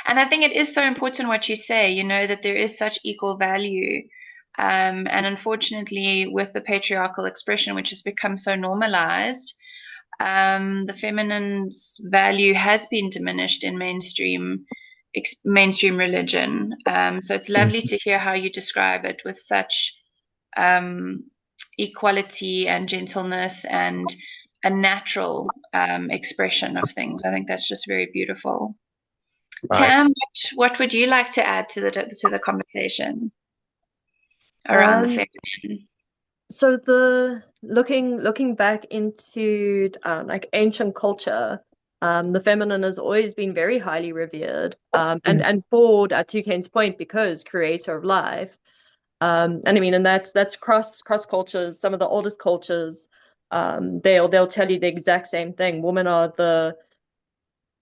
And I think it is so important what you say, you know, that there is such equal value. And unfortunately, with the patriarchal expression, which has become so normalized, the feminine's value has been diminished in mainstream religion. So it's lovely to hear how you describe it with such equality and gentleness and a natural expression of things. I think that's just very beautiful. Right. Tam, what would you like to add to the conversation around the feminine? So the looking back into like ancient culture, the feminine has always been very highly revered, and for Toucane's point, because creator of life, and I mean, and that's cross cultures. Some of the oldest cultures, they'll tell you the exact same thing. Women are the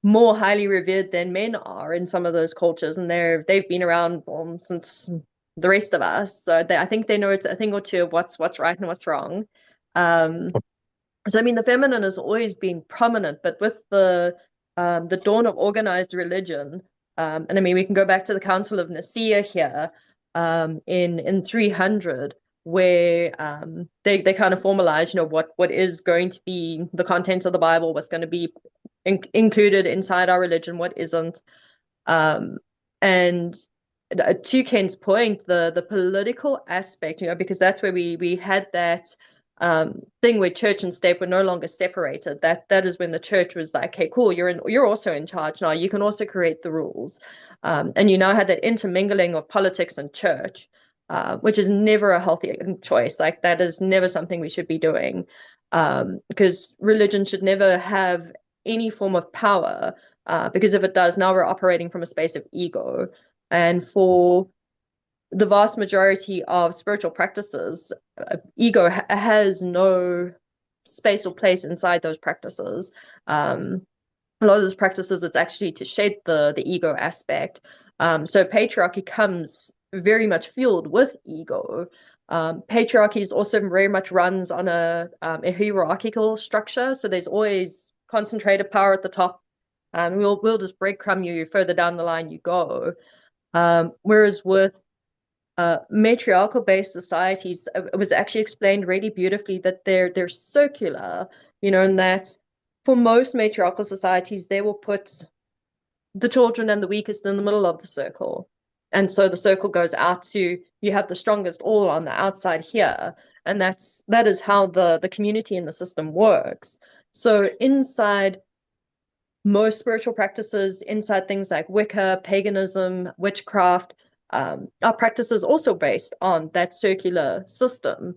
more highly revered than men are in some of those cultures, and they've been around since the rest of us. So I think they know a thing or two of what's right and what's wrong. So I mean, the feminine has always been prominent, but with the dawn of organized religion, and I mean, we can go back to the Council of Nicaea here in 300, where they kind of formalize, you know, what is going to be the content of the Bible, what's going to be included inside our religion, what isn't. And to Ken's point, the political aspect, you know, because that's where we had that thing where church and state were no longer separated. That is when the church was like, okay, cool, you're also in charge now. You can also create the rules. And you now had that intermingling of politics and church, which is never a healthy choice. Like that is never something we should be doing, because religion should never have any form of power, because if it does, now we're operating from a space of ego. And for the vast majority of spiritual practices, ego has no space or place inside those practices. A lot of those practices, it's actually to shade the ego aspect. So patriarchy comes very much fueled with ego. Patriarchy is also very much runs on a hierarchical structure. So there's always concentrated power at the top. We'll just breadcrumb you further down the line you go. Whereas with matriarchal-based societies, it was actually explained really beautifully that they're circular, and that for most matriarchal societies, they will put the children and the weakest in the middle of the circle. And so the circle goes out to, you have the strongest all on the outside here. And that is how the community and the system works. So inside most spiritual practices, inside things like Wicca, paganism, witchcraft, our practices also based on that circular system.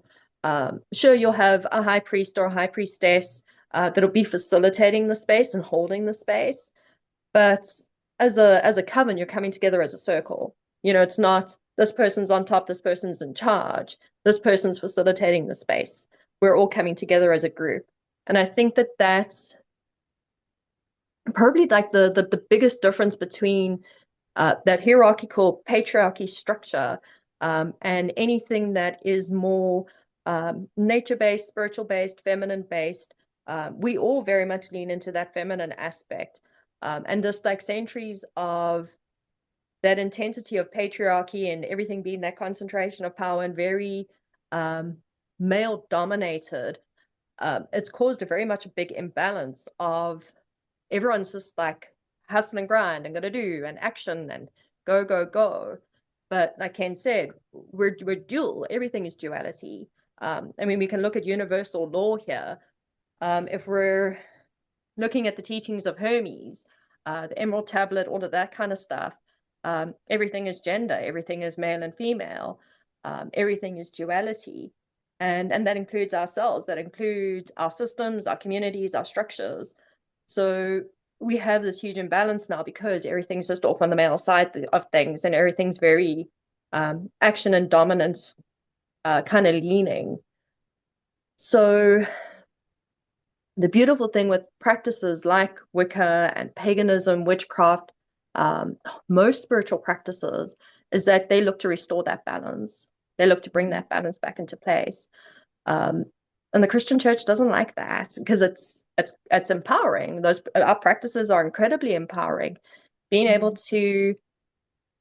Sure, you'll have a high priest or a high priestess that'll be facilitating the space and holding the space. But as a coven, you're coming together as a circle. It's not this person's on top, this person's in charge, this person's facilitating the space. We're all coming together as a group. And I think that that's probably like the biggest difference between that hierarchical patriarchy structure and anything that is more nature-based, spiritual-based, feminine-based. We all very much lean into that feminine aspect. And just like centuries of that intensity of patriarchy and everything being that concentration of power and very male dominated, it's caused a very much a big imbalance of everyone's just like hustle and grind and gonna do and action and go, go, go. But like Ken said, we're dual. Everything is duality. I mean, we can look at universal law here. If we're looking at the teachings of Hermes, the Emerald Tablet, all of that kind of stuff, everything is gender, everything is male and female, everything is duality. And that includes ourselves, that includes our systems, our communities, our structures. So we have this huge imbalance now because everything's just off on the male side of things and everything's very action and dominance kind of leaning. So the beautiful thing with practices like Wicca and paganism, witchcraft, most spiritual practices is that they look to restore that balance. They look to bring that balance back into place. And the Christian church doesn't like that because it's empowering. Our practices are incredibly empowering. Being able to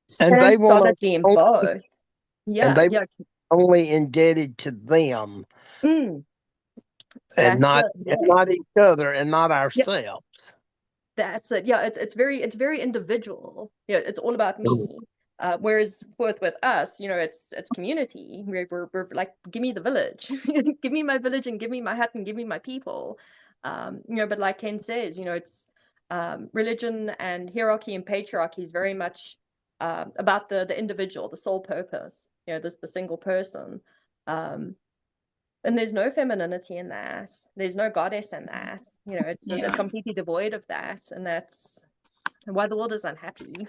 stand solidly in both. And they only indebted to them. And not each other and not ourselves. That's it. Yeah, it's very individual. Yeah, it's all about me. Whereas with us, it's community. We're like, give me the village, give me my village, and give me my hut, and give me my people. But like Ken says, it's religion and hierarchy and patriarchy is very much about the individual, the sole purpose. The single person. And there's no femininity in that. There's no goddess in that. It's completely devoid of that. And that's why the world is unhappy.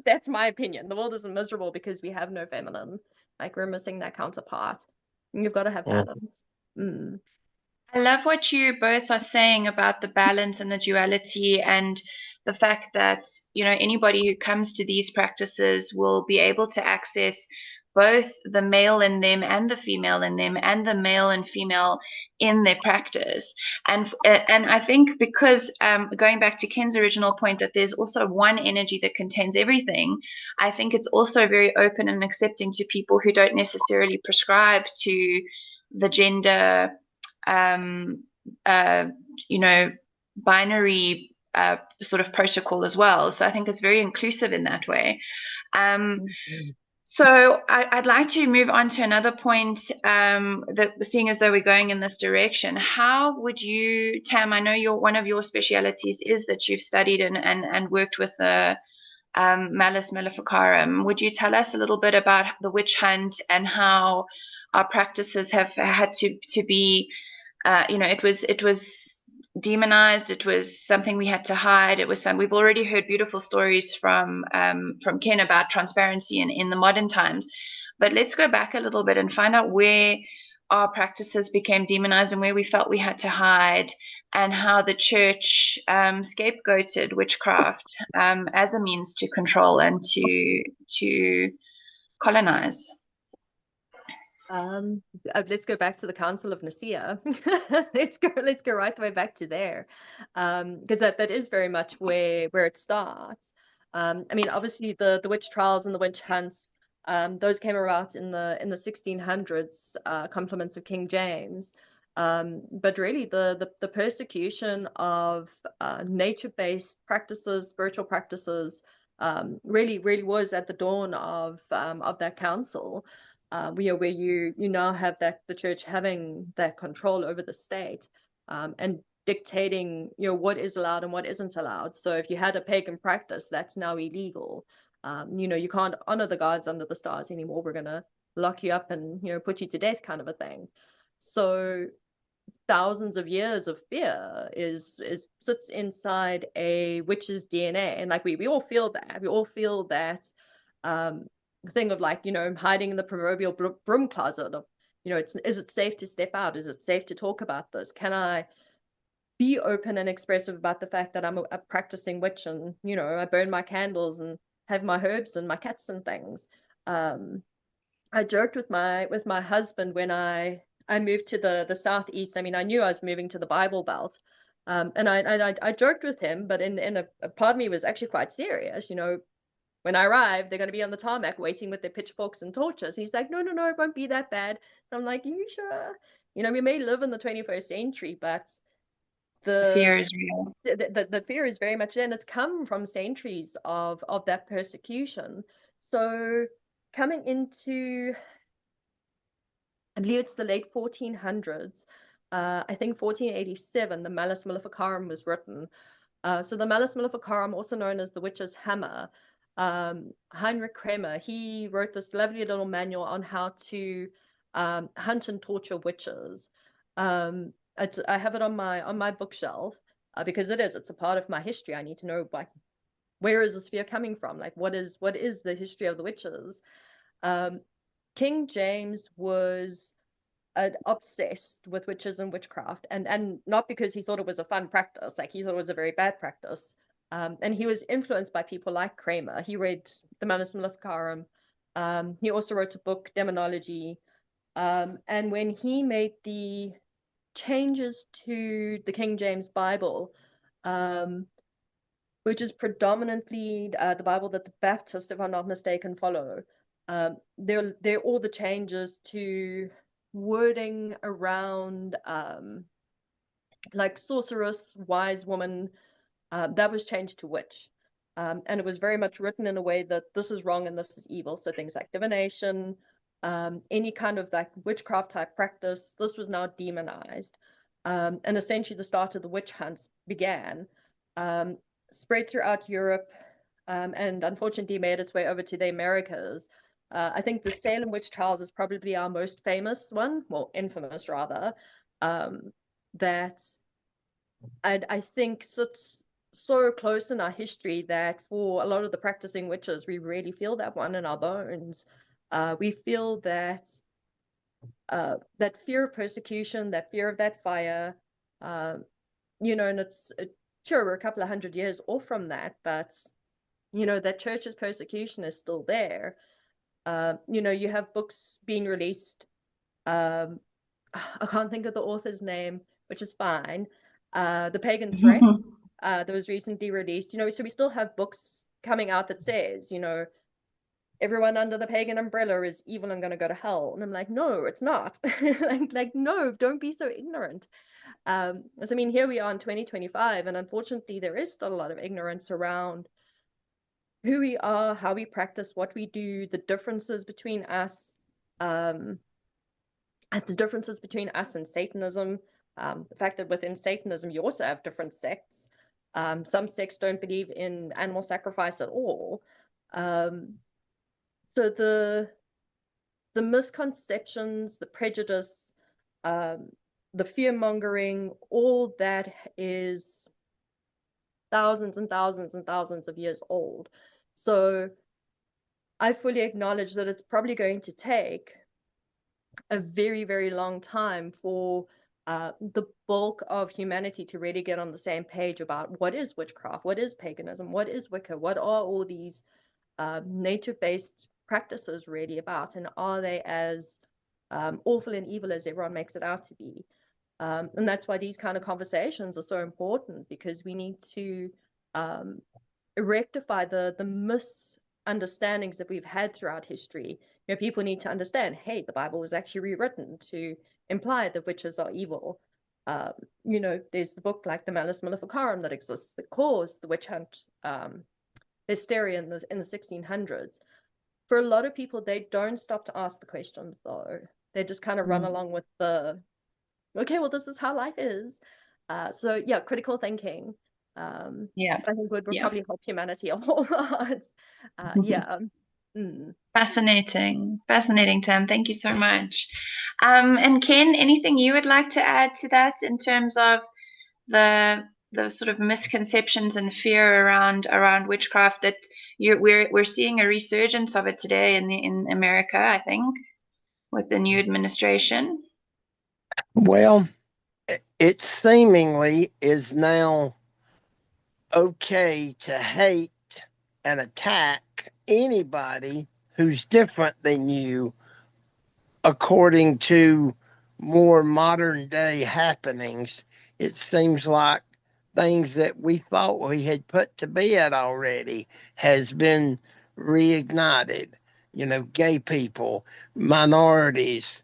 That's my opinion. The world is miserable because we have no feminine. Like we're missing that counterpart. And you've got to have balance. I love what you both are saying about the balance and the duality and the fact that, anybody who comes to these practices will be able to access both the male in them and the female in them and the male and female in their practice. And I think because going back to Ken's original point that there's also one energy that contains everything, I think it's also very open and accepting to people who don't necessarily prescribe to the gender binary sort of protocol as well. So I think it's very inclusive in that way. So I'd like to move on to another point that seeing as though we're going in this direction. How would you, Tam, I know one of your specialities is that you've studied and worked with the Malus Maleficarum. Would you tell us a little bit about the witch hunt and how our practices have had to be, it was demonized. It was something we had to hide. We've already heard beautiful stories from Ken about transparency in the modern times, but let's go back a little bit and find out where our practices became demonized and where we felt we had to hide, and how the church scapegoated witchcraft as a means to control and to colonize. Let's go back to the Council of Nicaea. let's go right the way back to there, because that is very much where it starts. I mean, obviously the witch trials and the witch hunts Those came about in the 1600s, compliments of King James. But really, the persecution of nature-based practices, spiritual practices, really was at the dawn of that council, where you now have the church having that control over the state, and dictating, what is allowed and what isn't allowed. So if you had a pagan practice, that's now illegal. You can't honor the gods under the stars anymore. We're gonna lock you up and put you to death, kind of a thing. So thousands of years of fear is sits inside a witch's DNA, and like we all feel that. We all feel that thing of, like, hiding in the proverbial broom closet of, is it safe to step out? Is it safe to talk about this? Can I be open and expressive about the fact that I'm a practicing witch, and I burn my candles and have my herbs and my cats and things. I joked with my husband when I moved to the southeast. I mean, I knew I was moving to the Bible Belt, and I joked with him, but in a part of me was actually quite serious. When I arrive, they're going to be on the tarmac waiting with their pitchforks and torches. And he's like, no, it won't be that bad. And I'm like, you sure? We may live in the 21st century, but The fear is real. the fear is very much there, and it's come from centuries of that persecution. So coming into, I believe it's the late 1400s, I think 1487, the Malleus Maleficarum was written. So the Malleus Maleficarum, also known as the Witch's Hammer, Heinrich Kramer, he wrote this lovely little manual on how to hunt and torture witches. I have it on my bookshelf, because it's a part of my history. I need to know, like, where is this fear coming from? Like, what is the history of the witches? King James was obsessed with witches and witchcraft, and not because he thought it was a fun practice. Like, he thought it was a very bad practice. And he was influenced by people like Kramer. He read the Malleus Maleficarum. He also wrote a book, Demonology. And when he made the changes to the King James Bible, which is predominantly the Bible that the Baptists, if I'm not mistaken, follow, they're all the changes to wording around like sorceress, wise woman, that was changed to witch. And it was very much written in a way that this is wrong and this is evil. So things like divination, any kind of like witchcraft type practice, this was now demonized. And essentially the start of the witch hunts began, spread throughout Europe, and unfortunately made its way over to the Americas. I think the Salem witch trials is probably our most famous one, well, infamous rather, that I think sits so close in our history that for a lot of the practicing witches, we really feel that one in our bones. We feel that that fear of persecution, that fear of that fire, and it's sure we're a couple of hundred years off from that, but that church's persecution is still there. You have books being released. I can't think of the author's name, which is fine. The Pagan Threat, that was recently released. So we still have books coming out that says, everyone under the pagan umbrella is evil and going to go to hell. And I'm like, no, it's not. like, no, don't be so ignorant. So, I mean, here we are in 2025, and unfortunately, there is still a lot of ignorance around who we are, how we practice, what we do, the differences between us, and Satanism. The fact that within Satanism, you also have different sects. Some sects don't believe in animal sacrifice at all. So the misconceptions, the prejudice, the fear-mongering, all that is thousands and thousands and thousands of years old. So I fully acknowledge that it's probably going to take a very, very long time for the bulk of humanity to really get on the same page about what is witchcraft, what is paganism, what is Wicca, what are all these nature-based practices really about, and are they as awful and evil as everyone makes it out to be? And that's why these kind of conversations are so important, because we need to rectify the understandings that we've had throughout history. People need to understand, hey, the Bible was actually rewritten to imply that witches are evil. There's the book like the Malleus Maleficarum that exists that caused the witch hunt hysteria in the 1600s. For a lot of people, they don't stop to ask the questions, though. They just kind of run along with the, okay, well, this is how life is. So yeah, critical thinking. I think would probably help humanity a whole lot. Yeah. Fascinating term. Thank you so much. And Ken, anything you would like to add to that in terms of the sort of misconceptions and fear around witchcraft that we're seeing a resurgence of it today in America, I think, with the new administration? Well, it seemingly is now okay to hate and attack anybody who's different than you, according to more modern day happenings. It seems like things that we thought we had put to bed already has been reignited. Gay people, minorities,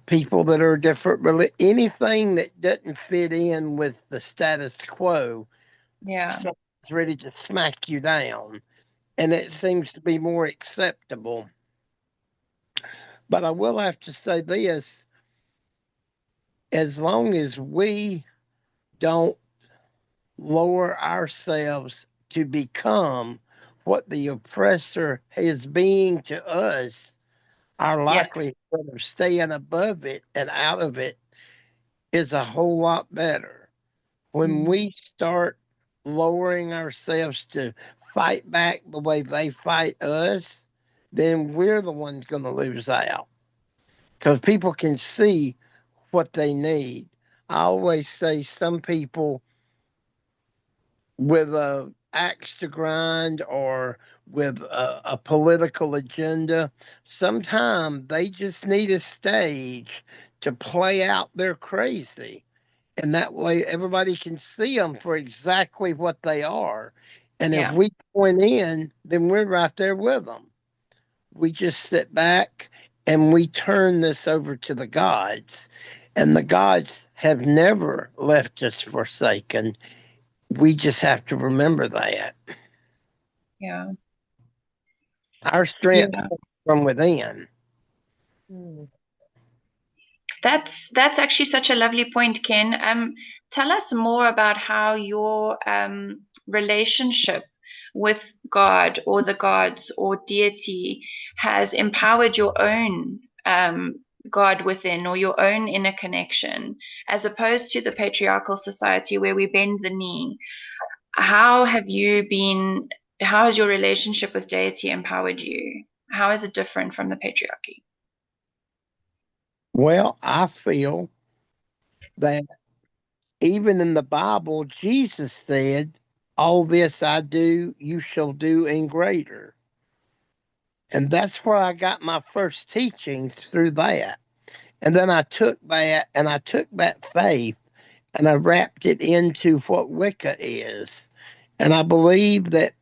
people that are different, anything that doesn't fit in with the status quo. Someone's ready to smack you down, and it seems to be more acceptable. But I will have to say this: as long as we don't lower ourselves to become what the oppressor is being to us, our likelihood of staying above it and out of it is a whole lot better. When we start lowering ourselves to fight back the way they fight us, then we're the ones going to lose out, because people can see what they need. I always say some people with a axe to grind or with a political agenda, sometimes they just need a stage to play out their crazy. And that way everybody can see them for exactly what they are. And if we point in, then we're right there with them. We just sit back and we turn this over to the gods. And the gods have never left us forsaken. We just have to remember that. Yeah. Our strength comes from within. That's actually such a lovely point, Ken. Tell us more about how your relationship with God or the gods or deity has empowered your own God within, or your own inner connection, as opposed to the patriarchal society where we bend the knee. How has your relationship with deity empowered you? How is it different from the patriarchy? Well, I feel that even in the Bible, Jesus said, "All this I do, you shall do in greater." And that's where I got my first teachings, through that. And then I took that faith and I wrapped it into what Wicca is. And I believe that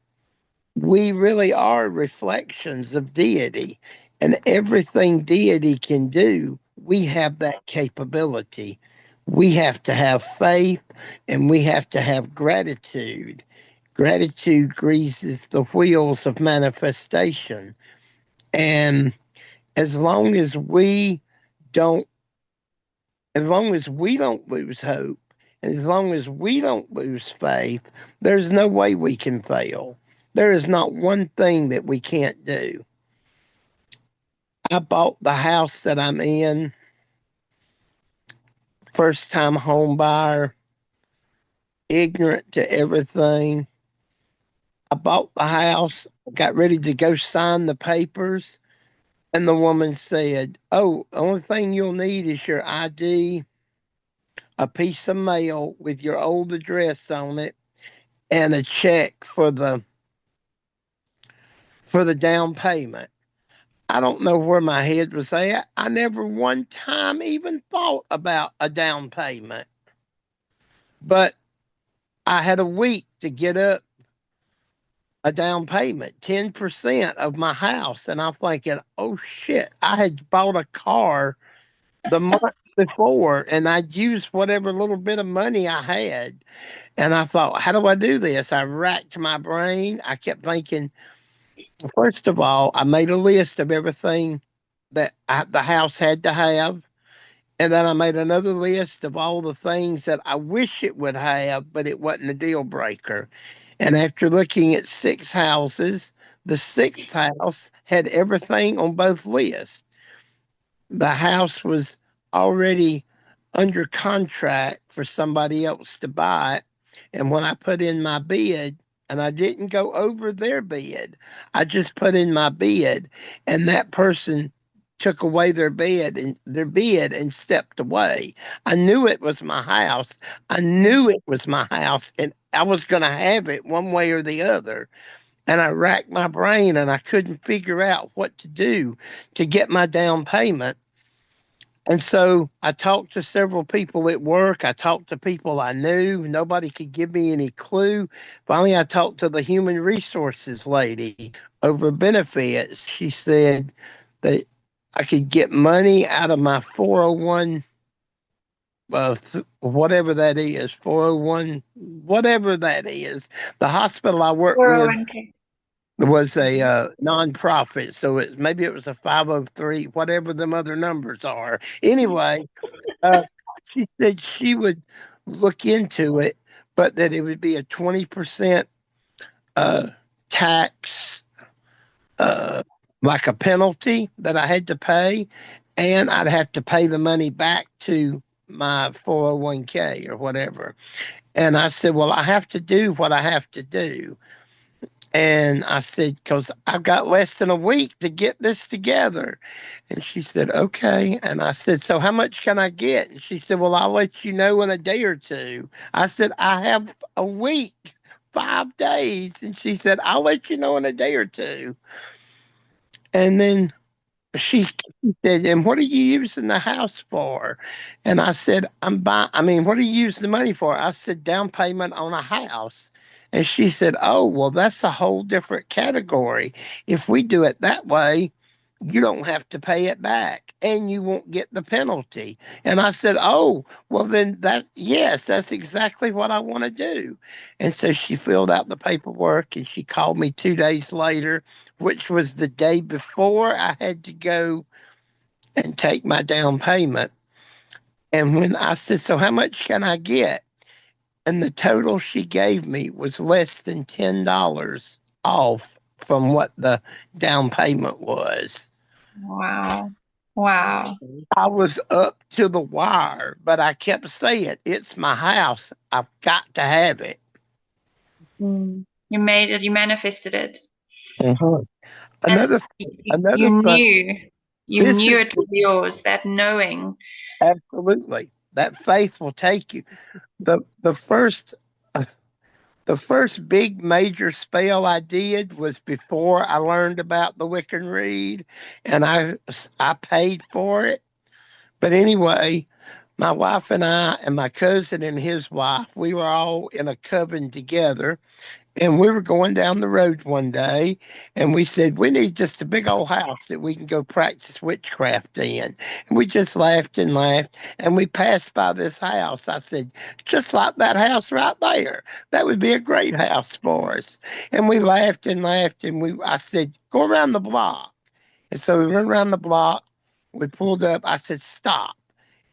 we really are reflections of deity, and everything deity can do, we have that capability. We have to have faith and we have to have gratitude. Gratitude greases the wheels of manifestation. And as long as we don't as long as we don't lose hope, and as long as we don't lose faith, there's no way we can fail. There is not one thing that we can't do. I bought the house that I'm in, first time home buyer, ignorant to everything. I bought the house, got ready to go sign the papers, and the woman said, "Oh, the only thing you'll need is your ID, a piece of mail with your old address on it, and a check for the down payment." I don't know where my head was at. I never one time even thought about a down payment. But I had a week to get up a down payment, 10% of my house. And I'm thinking, oh shit, I had bought a car the month before and I'd used whatever little bit of money I had. And I thought, how do I do this? I racked my brain. I kept thinking, first of all, I made a list of everything that the house had to have. And then I made another list of all the things that I wish it would have, but it wasn't a deal breaker. And after looking at 6 houses, the sixth house had everything on both lists. The house was already under contract for somebody else to buy it. And when I put in my bid, and I didn't go over their bid, I just put in my bid, and that person took away their bid and stepped away. I knew it was my house. I knew it was my house, and I was going to have it one way or the other. And I racked my brain, and I couldn't figure out what to do to get my down payment. And so I talked to several people at work. I talked to people I knew. Nobody could give me any clue. Finally, I talked to the human resources lady over benefits. She said that I could get money out of my 401, whatever that is, 401, whatever that is. The hospital I work with 401k. was a nonprofit, so maybe it was a 503, whatever them other numbers are. Anyway, uh, she said she would look into it, but that it would be a 20% uh, tax, like a penalty that I had to pay, and I'd have to pay the money back to my 401k or whatever. And I said, well, I have to do what I have to do. And I said, because I've got less than a week to get this together. And she said, okay. And I said, so how much can I get? And she said, well, I'll let you know in a day or two. I said, I have a week, 5 days. And she said, I'll let you know in a day or two. And then she said, and what are you using the house for? And I said, what are you using the money for? I said, down payment on a house. And she said, oh, well, that's a whole different category. If we do it that way, you don't have to pay it back and you won't get the penalty. And I said, oh, well, then yes, that's exactly what I want to do. And so she filled out the paperwork and she called me 2 days later, which was the day before I had to go and take my down payment. And when I said, so how much can I get? And the total she gave me was less than $10 off from what the down payment was. Wow. Wow. I was up to the wire, but I kept saying, it's my house. I've got to have it. You made it, you manifested it. Uh-huh. You thing, knew it was yours, that knowing. Absolutely. That faith will take you. The first big major spell I did was before I learned about the Wiccan Read, and I paid for it. But anyway, my wife and I and my cousin and his wife, we were all in a coven together. And we were going down the road one day, and we said, we need just a big old house that we can go practice witchcraft in. And we just laughed and laughed, and we passed by this house. I said, just like that house right there. That would be a great house for us. And we laughed and laughed, and I said, go around the block. And so we went around the block. We pulled up. I said, stop.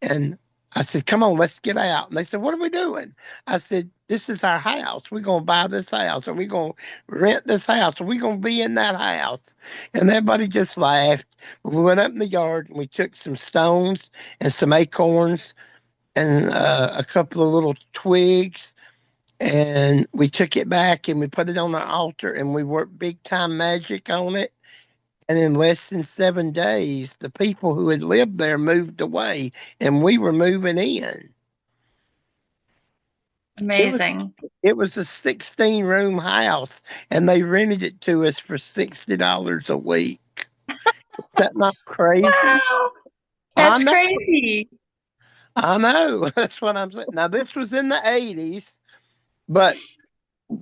And I said, come on, let's get out. And they said, what are we doing? I said, this is our house. We're going to buy this house. Or we're going to rent this house. Or we're going to be in that house. And everybody just laughed. We went up in the yard and we took some stones and some acorns and a couple of little twigs. And we took it back and we put it on the altar and we worked big time magic on it. And in less than 7 days, the people who had lived there moved away and we were moving in. Amazing. It was a 16-room house and they rented it to us for $60 a week. Is that not crazy? Wow. That's crazy. I know. That's what I'm saying. Now, this was in the 80s, but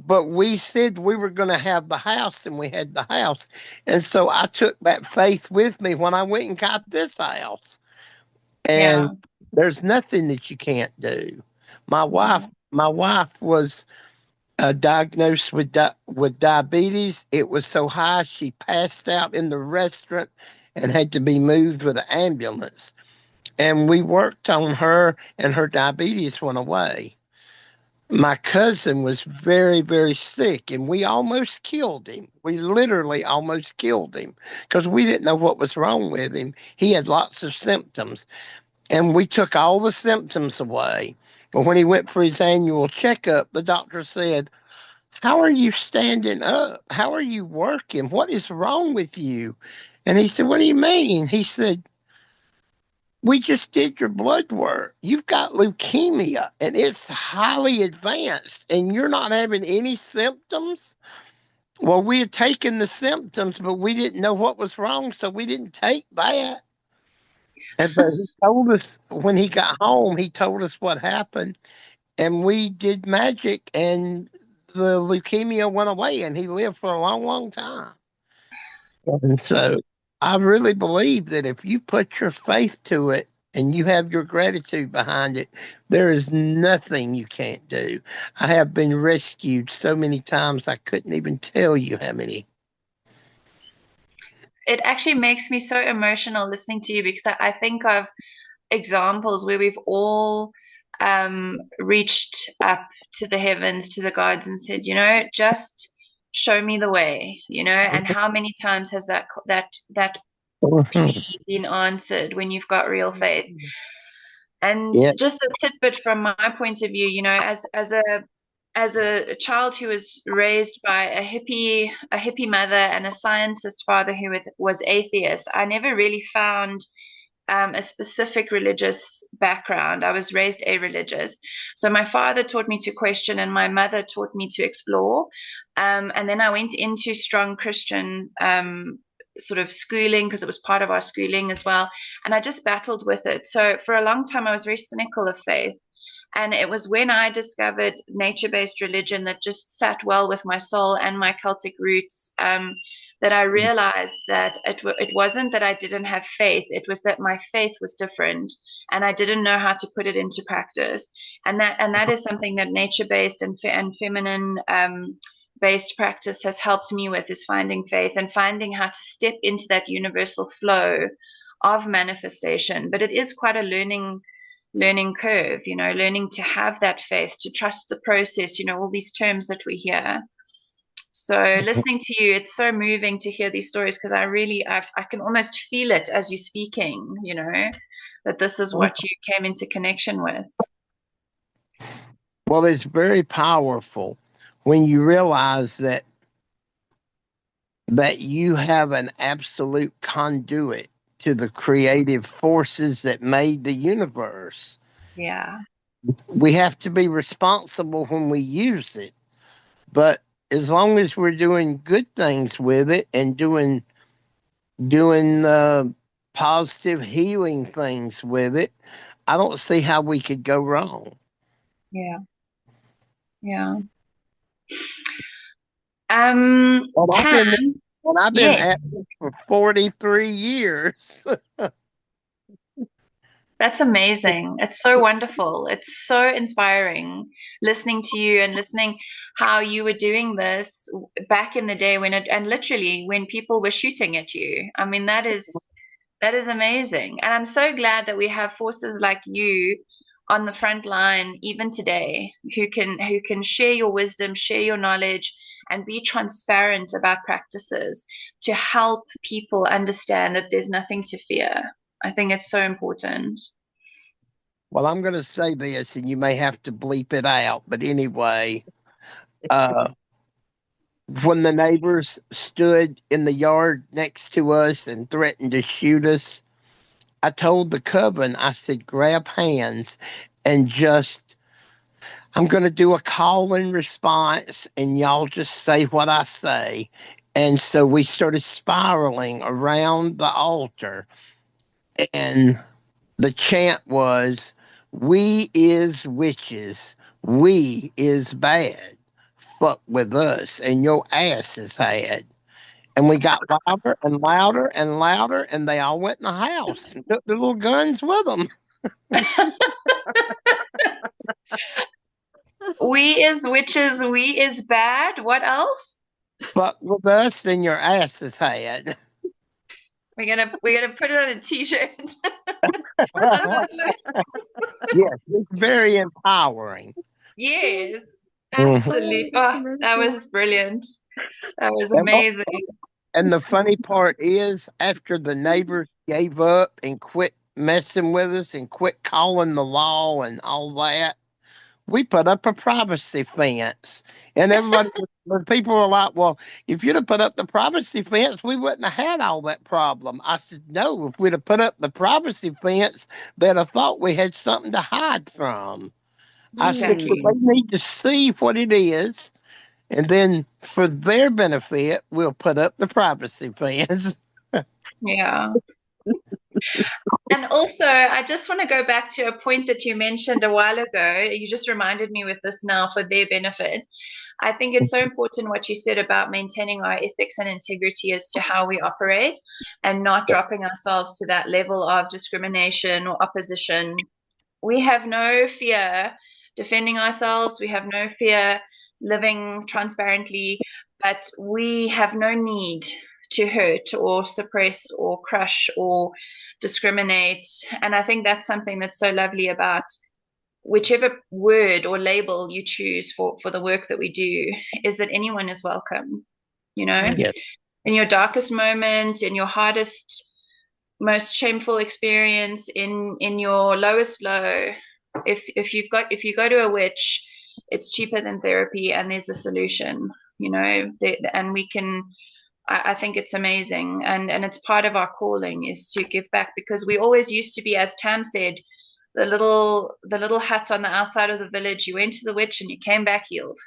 but we said we were going to have the house, and we had the house. And so I took that faith with me when I went and got this house. And Yeah. there's nothing that you can't do. My wife was diagnosed with diabetes. It was so high she passed out in the restaurant and had to be moved with an ambulance. And we worked on her, and her diabetes went away. My cousin was very, very sick, and we almost killed him. We literally almost killed him because we didn't know what was wrong with him. He had lots of symptoms, and we took all the symptoms away. But when he went for his annual checkup, the doctor said, "How are you standing up? How are you working? What is wrong with you?" And he said, "What do you mean?" He said, "We just did your blood work. You've got leukemia, and it's highly advanced, and you're not having any symptoms." Well, we had taken the symptoms, but we didn't know what was wrong, so we didn't take that. And but he told us when he got home, he told us what happened, and we did magic, and the leukemia went away, and he lived for a long, long time. And so I really believe that if you put your faith to it and you have your gratitude behind it, there is nothing you can't do. I have been rescued so many times, I couldn't even tell you how many. It actually makes me so emotional listening to you because I think of examples where we've all reached up to the heavens, to the gods, and said, just show me the way, and how many times has that Mhm. plea been answered when you've got real faith? And Yeah. just a tidbit from my point of view, as a child who was raised by a hippie mother and a scientist father who was atheist, I never really found a specific religious background. I was raised a-religious. So my father taught me to question, and my mother taught me to explore. And then I went into strong Christian sort of schooling because it was part of our schooling as well. And I just battled with it. So for a long time, I was very cynical of faith. And it was when I discovered nature-based religion that just sat well with my soul and my Celtic roots, that I realized that it wasn't that I didn't have faith. It was that my faith was different, and I didn't know how to put it into practice. And that is something that nature-based and feminine based practice has helped me with, is finding faith and finding how to step into that universal flow of manifestation. But it is quite a learning curve, learning to have that faith, to trust the process, all these terms that we hear. So listening to you, it's so moving to hear these stories because I can almost feel it as you're speaking, that this is what you came into connection with. Well, it's very powerful when you realize that you have an absolute conduit to the creative forces that made the universe. Yeah. We have to be responsible when we use it, but as long as we're doing good things with it and doing positive healing things with it, I don't see how we could go wrong. Yeah. Yeah. Well, Tam, I've been yes. at this for 43 years. That's amazing. It's so wonderful. It's so inspiring listening to you and listening how you were doing this back in the day and literally when people were shooting at you. I mean, that is amazing. And I'm so glad that we have forces like you on the front line even today who can share your wisdom, share your knowledge, and be transparent about practices to help people understand that there's nothing to fear. I think it's so important. Well, I'm going to say this, and you may have to bleep it out, but anyway, uh, when the neighbors stood in the yard next to us and threatened to shoot us, I told the coven, I said, grab hands and just, I'm going to do a call and response, and y'all just say what I say. And so we started spiraling around the altar, and the chant was, "We is witches, we is bad. fuck with us and your ass is had. And we got louder and louder and louder, and they all went in the house and took their little guns with them. We is witches, we is bad. What else? Fuck with us and your ass is had. We're gonna put it on a t-shirt. Yes, it's very empowering. Yes, Mhm. absolutely. Oh, that was brilliant. That was And, amazing. and the funny part is, after the neighbors gave up and quit messing with us and quit calling the law and all that, we put up a privacy fence. And everybody, the people were like, well, if you'd have put up the privacy fence, we wouldn't have had all that problem. I said, no, if we'd have put up the privacy fence, they'd have thought we had something to hide from. I said, Exactly. well, they need to see what it is. And then for their benefit, we'll put up the privacy fence. Yeah. And also, I just want to go back to a point that you mentioned a while ago. You just reminded me with this now for their benefit. I think it's so important what you said about maintaining our ethics and integrity as to how we operate and not dropping ourselves to that level of discrimination or opposition. We have no fear defending ourselves. We have no fear living transparently, but we have no need to hurt or suppress or crush or discriminate. And I think that's something that's so lovely about whichever word or label you choose for the work that we do, is that anyone is welcome, you know, Yes. in your darkest moment, in your hardest, most shameful experience, in your lowest low. If you go to a witch, it's cheaper than therapy, and there's a solution, you know, and we can. I think it's amazing, and it's part of our calling is to give back, because we always used to be, as Tam said, the little hut on the outside of the village. You went to the witch and you came back healed.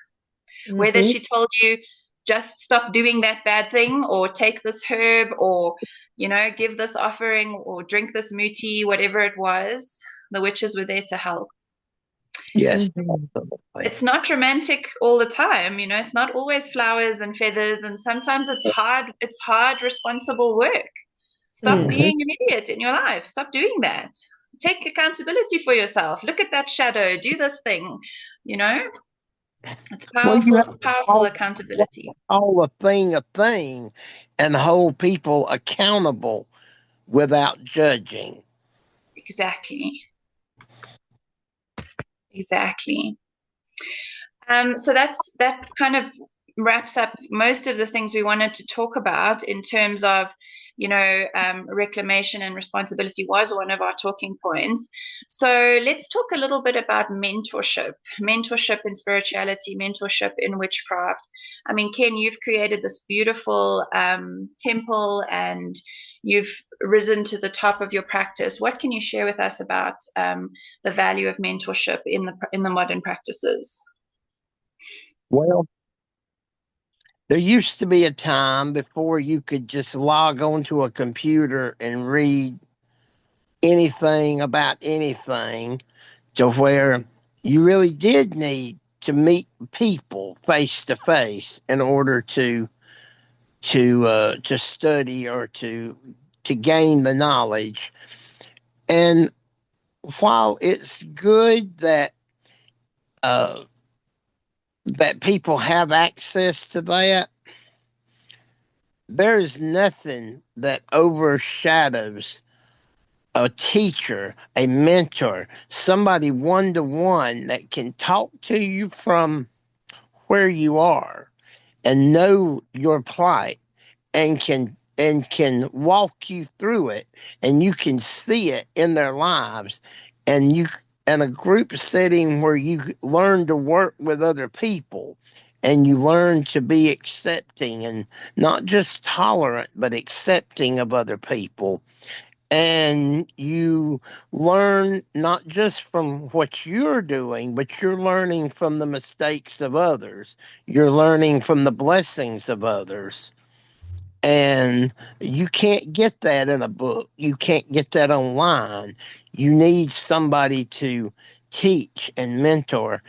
Mm-hmm. Whether she told you just stop doing that bad thing, or take this herb, or, you know, give this offering, or drink this muti, whatever it was, the witches were there to help. Yes. It's not romantic all the time, you know, it's not always flowers and feathers, and sometimes it's hard, responsible work. Stop being an idiot in your life. Stop doing that. Take accountability for yourself. Look at that shadow. Do this thing, you know? It's powerful accountability. Call a thing and hold people accountable without judging. Exactly. So that kind of wraps up most of the things we wanted to talk about in terms of, you know, reclamation and responsibility was one of our talking points. So let's talk a little bit about mentorship in spirituality, mentorship in witchcraft. I mean, Ken, you've created this beautiful temple, and you've risen to the top of your practice. What can you share with us about the value of mentorship in the modern practices? Well, there used to be a time before you could just log onto a computer and read anything about anything, to where you really did need to meet people face to face in order to study or to gain the knowledge. And while it's good that that people have access to that, there's nothing that overshadows a teacher, a mentor, somebody one-to-one that can talk to you from where you are and know your plight and can walk you through it, and you can see it in their lives, and you in a group setting where you learn to work with other people, and you learn to be accepting and not just tolerant but accepting of other people. And you learn not just from what you're doing, but you're learning from the mistakes of others. You're learning from the blessings of others. And you can't get that in a book. You can't get that online. You need somebody to teach and mentor.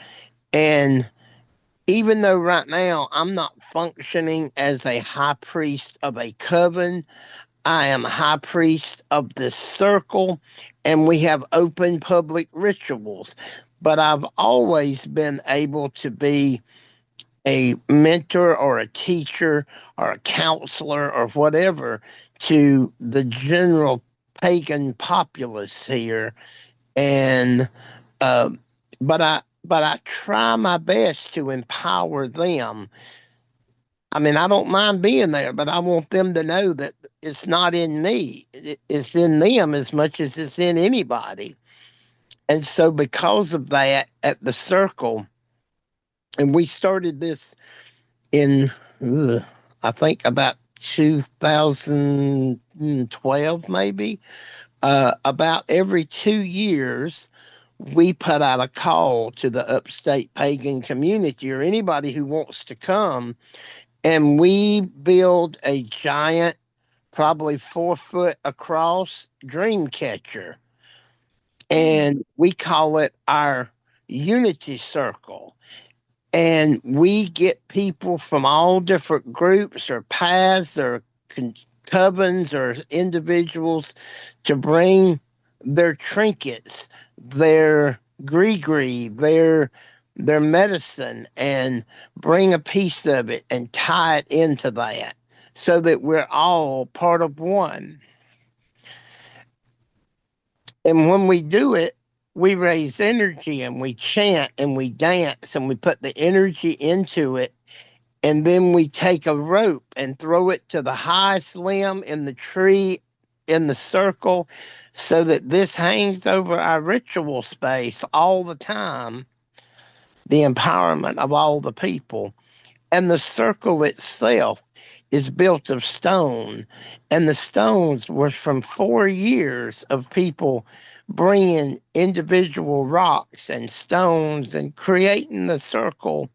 And even though right now I'm not functioning as a high priest of a coven, I am high priest of this circle, and we have open public rituals. But I've always been able to be a mentor or a teacher or a counselor or whatever to the general pagan populace here. And uh, but I try my best to empower them. I mean, I don't mind being there, but I want them to know that it's not in me. It's in them as much as it's in anybody. And so, because of that, at the circle, and we started this in, I think, about 2012, maybe. About every 2 years, we put out a call to the upstate pagan community or anybody who wants to come, and we build a giant, probably 4 foot across dream catcher, and we call it our unity circle. And we get people from all different groups or paths or covens or individuals to bring their trinkets, their gree, their medicine, and bring a piece of it and tie it into that so that we're all part of one. And when we do it, we raise energy and we chant and we dance and we put the energy into it. And then we take a rope and throw it to the highest limb in the tree in the circle so that this hangs over our ritual space all the time, the empowerment of all the people. And the circle itself is built of stone. And the stones were from 4 years of people bringing individual rocks and stones and creating the circle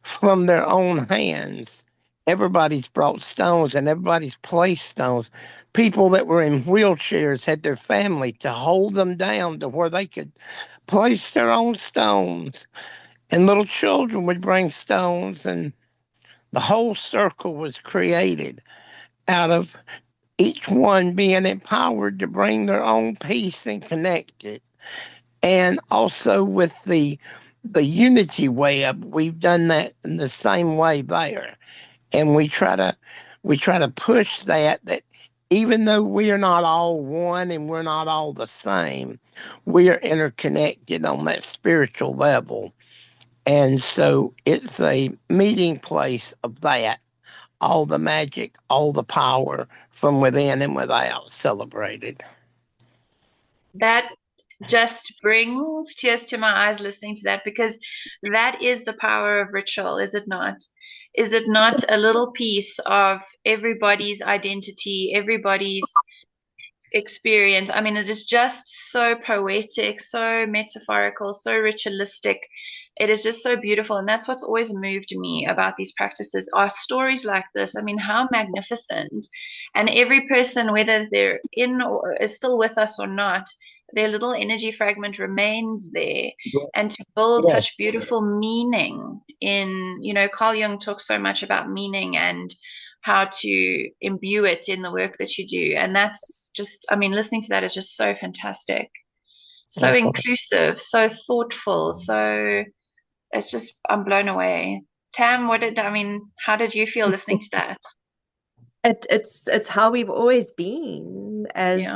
from their own hands. Everybody's brought stones and everybody's placed stones. People that were in wheelchairs had their family to hold them down to where they could place their own stones. And little children would bring stones, and the whole circle was created out of each one being empowered to bring their own peace and connect it. And also with the unity web, we've done that in the same way there. And we try to push that even though we are not all one and we're not all the same, we are interconnected on that spiritual level. And so it's a meeting place of that, all the magic, all the power from within and without celebrated. That just brings tears to my eyes listening to that, because that is the power of ritual, is it not? Is it not a little piece of everybody's identity, everybody's experience? I mean, it is just so poetic, so metaphorical, so ritualistic. It is just so beautiful. And that's what's always moved me about these practices are stories like this. I mean, how magnificent. And every person, whether they're in or is still with us or not, their little energy fragment remains there. And to build such beautiful meaning in, Carl Jung talks so much about meaning and how to imbue it in the work that you do. And that's just, I mean, listening to that is just so fantastic, so inclusive, so thoughtful, so it's just, I'm blown away. Tam, how did you feel listening to that? It's how we've always been as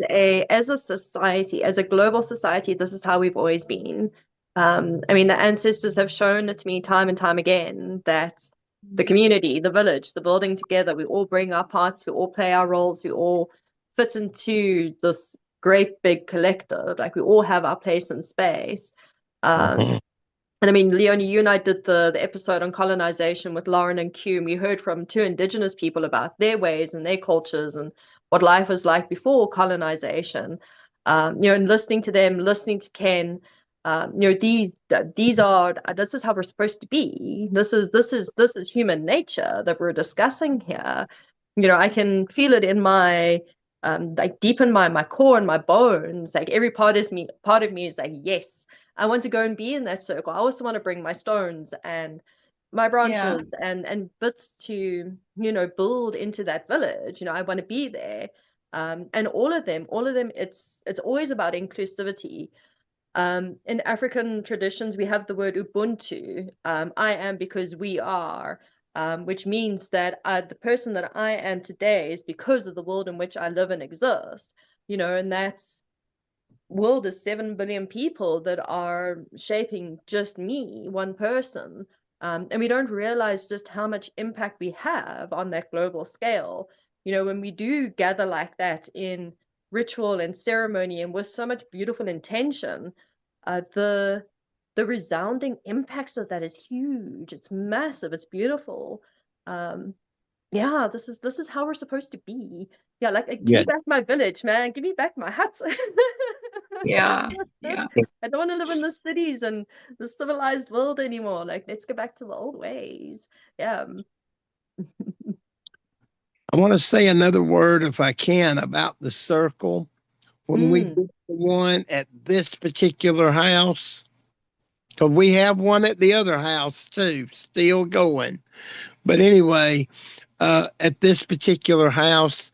a society, as a global society. This is how we've always been. I mean, the ancestors have shown it to me time and time again that the community, the village, the building together, we all bring our parts, we all play our roles, we all fit into this great big collective. Like we all have our place in space. And I mean, Leonie, you and I did the episode on colonization with Lauren and Q, and we heard from 2 Indigenous people about their ways and their cultures and what life was like before colonization. And listening to them, listening to Ken, this is how we're supposed to be. This is human nature that we're discussing here. I can feel it in my like deep in my core and my bones. Like every part of me is like, yes, I want to go and be in that circle. I also want to bring my stones and my branches and bits to, you know, build into that village. You know, I want to be there. And all of them, it's always about inclusivity. In African traditions, we have the word Ubuntu. I am because we are, which means that the person that I am today is because of the world in which I live and exist. You know, and that's world is 7 billion people that are shaping just me, one person. And we don't realize just how much impact we have on that global scale. You know, when we do gather like that in ritual and ceremony and with so much beautiful intention, the resounding impacts of that is huge. It's massive. It's beautiful. Yeah, this is how we're supposed to be. Yeah, like give me back my village, man. Give me back my hut. Yeah. Yeah. I don't want to live in the cities and the civilized world anymore. Like, let's go back to the old ways. Yeah. I want to say another word, if I can, about the circle. When we do the one at this particular house, because we have one at the other house too, still going. But anyway, at this particular house,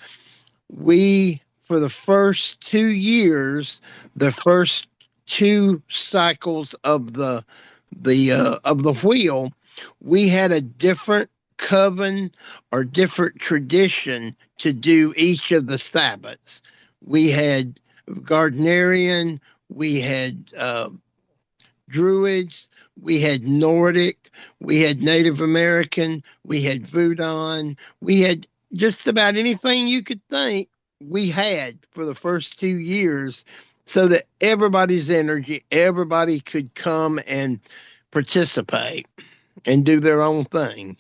we, for the first 2 years, the first 2 cycles of the wheel, we had a different coven or different tradition to do each of the Sabbaths. We had Gardnerian, we had Druids, we had Nordic, we had Native American, we had Voodoo, we had just about anything you could think we had for the first 2 years, so that everybody's energy, everybody could come and participate and do their own thing.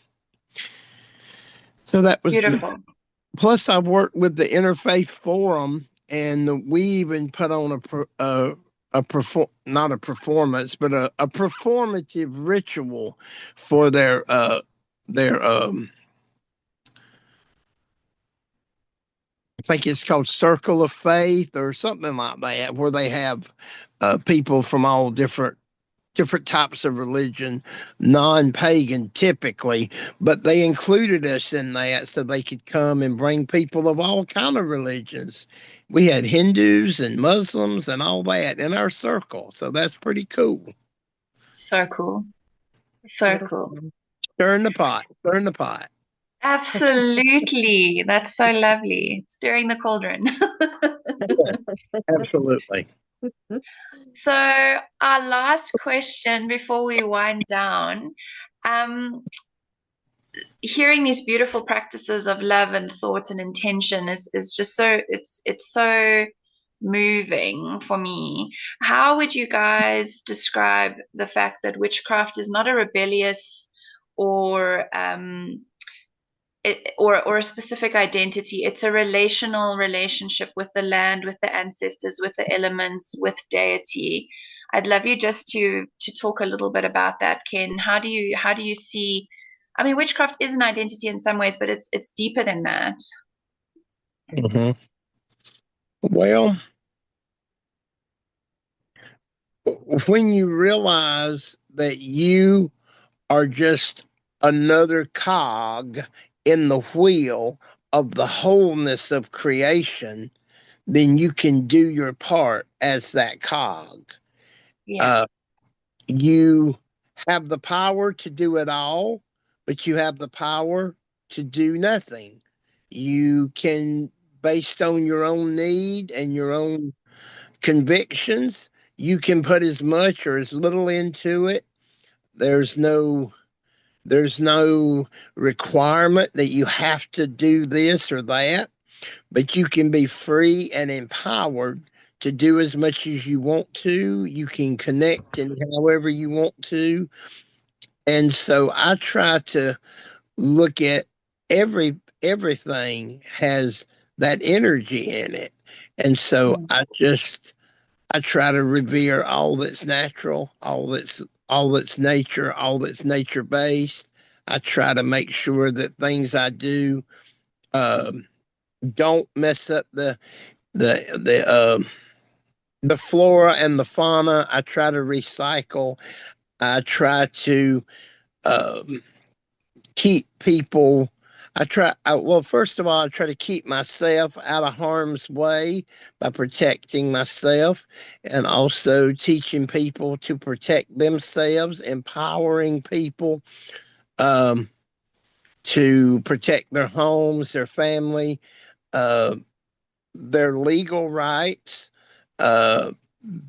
So that was beautiful. Good. Plus, I've worked with the Interfaith Forum, and we even put on not a performance, but a performative ritual for their I think it's called Circle of Faith or something like that, where they have people from all different types of religion, non-pagan typically, but they included us in that so they could come and bring people of all kind of religions. We had Hindus and Muslims and all that in our circle, so that's pretty cool. So cool. So cool. Stirring the pot. Absolutely. That's so lovely. Stirring the cauldron. Absolutely. So our last question before we wind down, hearing these beautiful practices of love and thought and intention is just so it's so moving for me. How would you guys describe the fact that witchcraft is not a rebellious or or a specific identity? It's a relational relationship with the land, with the ancestors, with the elements, with deity. I'd love you just to talk a little bit about that, Ken. How do you see? I mean, witchcraft is an identity in some ways, but it's deeper than that. Mm-hmm. Well, when you realize that you are just another cog in the wheel of the wholeness of creation, then you can do your part as that cog. Yeah. You have the power to do it all, but you have the power to do nothing. You can, based on your own need and your own convictions, you can put as much or as little into it. There's no requirement that you have to do this or that, but you can be free and empowered to do as much as you want to. You can connect in however you want to. And so I try to look at everything has that energy in it. And so I try to revere all that's natural, all that's nature, all that's nature based. I try to make sure that things I do don't mess up the flora and the fauna. I try to recycle. I try to keep people. Well, first of all, I try to keep myself out of harm's way by protecting myself and also teaching people to protect themselves, empowering people um, to protect their homes, their family, uh, their legal rights. Uh,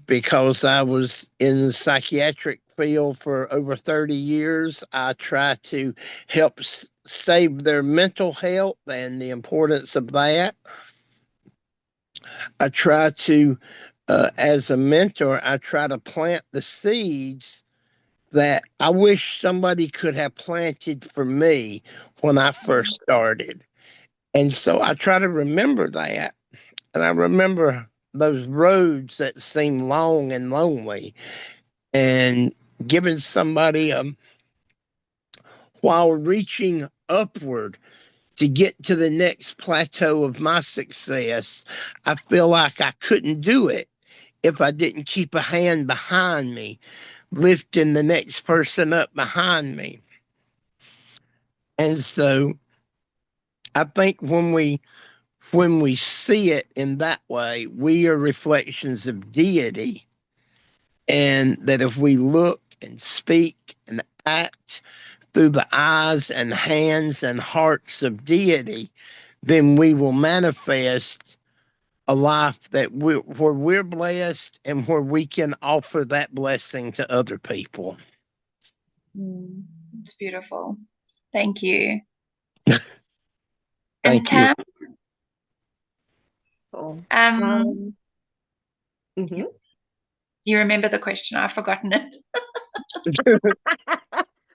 because I was in the psychiatric field for over 30 years, I try to help save their mental health and the importance of that. I try to, as a mentor, I try to plant the seeds that I wish somebody could have planted for me when I first started. And so I try to remember that. And I remember those roads that seem long and lonely, and giving somebody while reaching upward to get to the next plateau of my success. I feel like I couldn't do it if I didn't keep a hand behind me, lifting the next person up behind me. And so I think when we see it in that way, we are reflections of deity. And that if we look and speak and act through the eyes and hands and hearts of deity, then we will manifest a life where we're blessed and where we can offer that blessing to other people. It's beautiful. Thank you. And Thank you. Tam, Cool. you remember the question? I've forgotten it.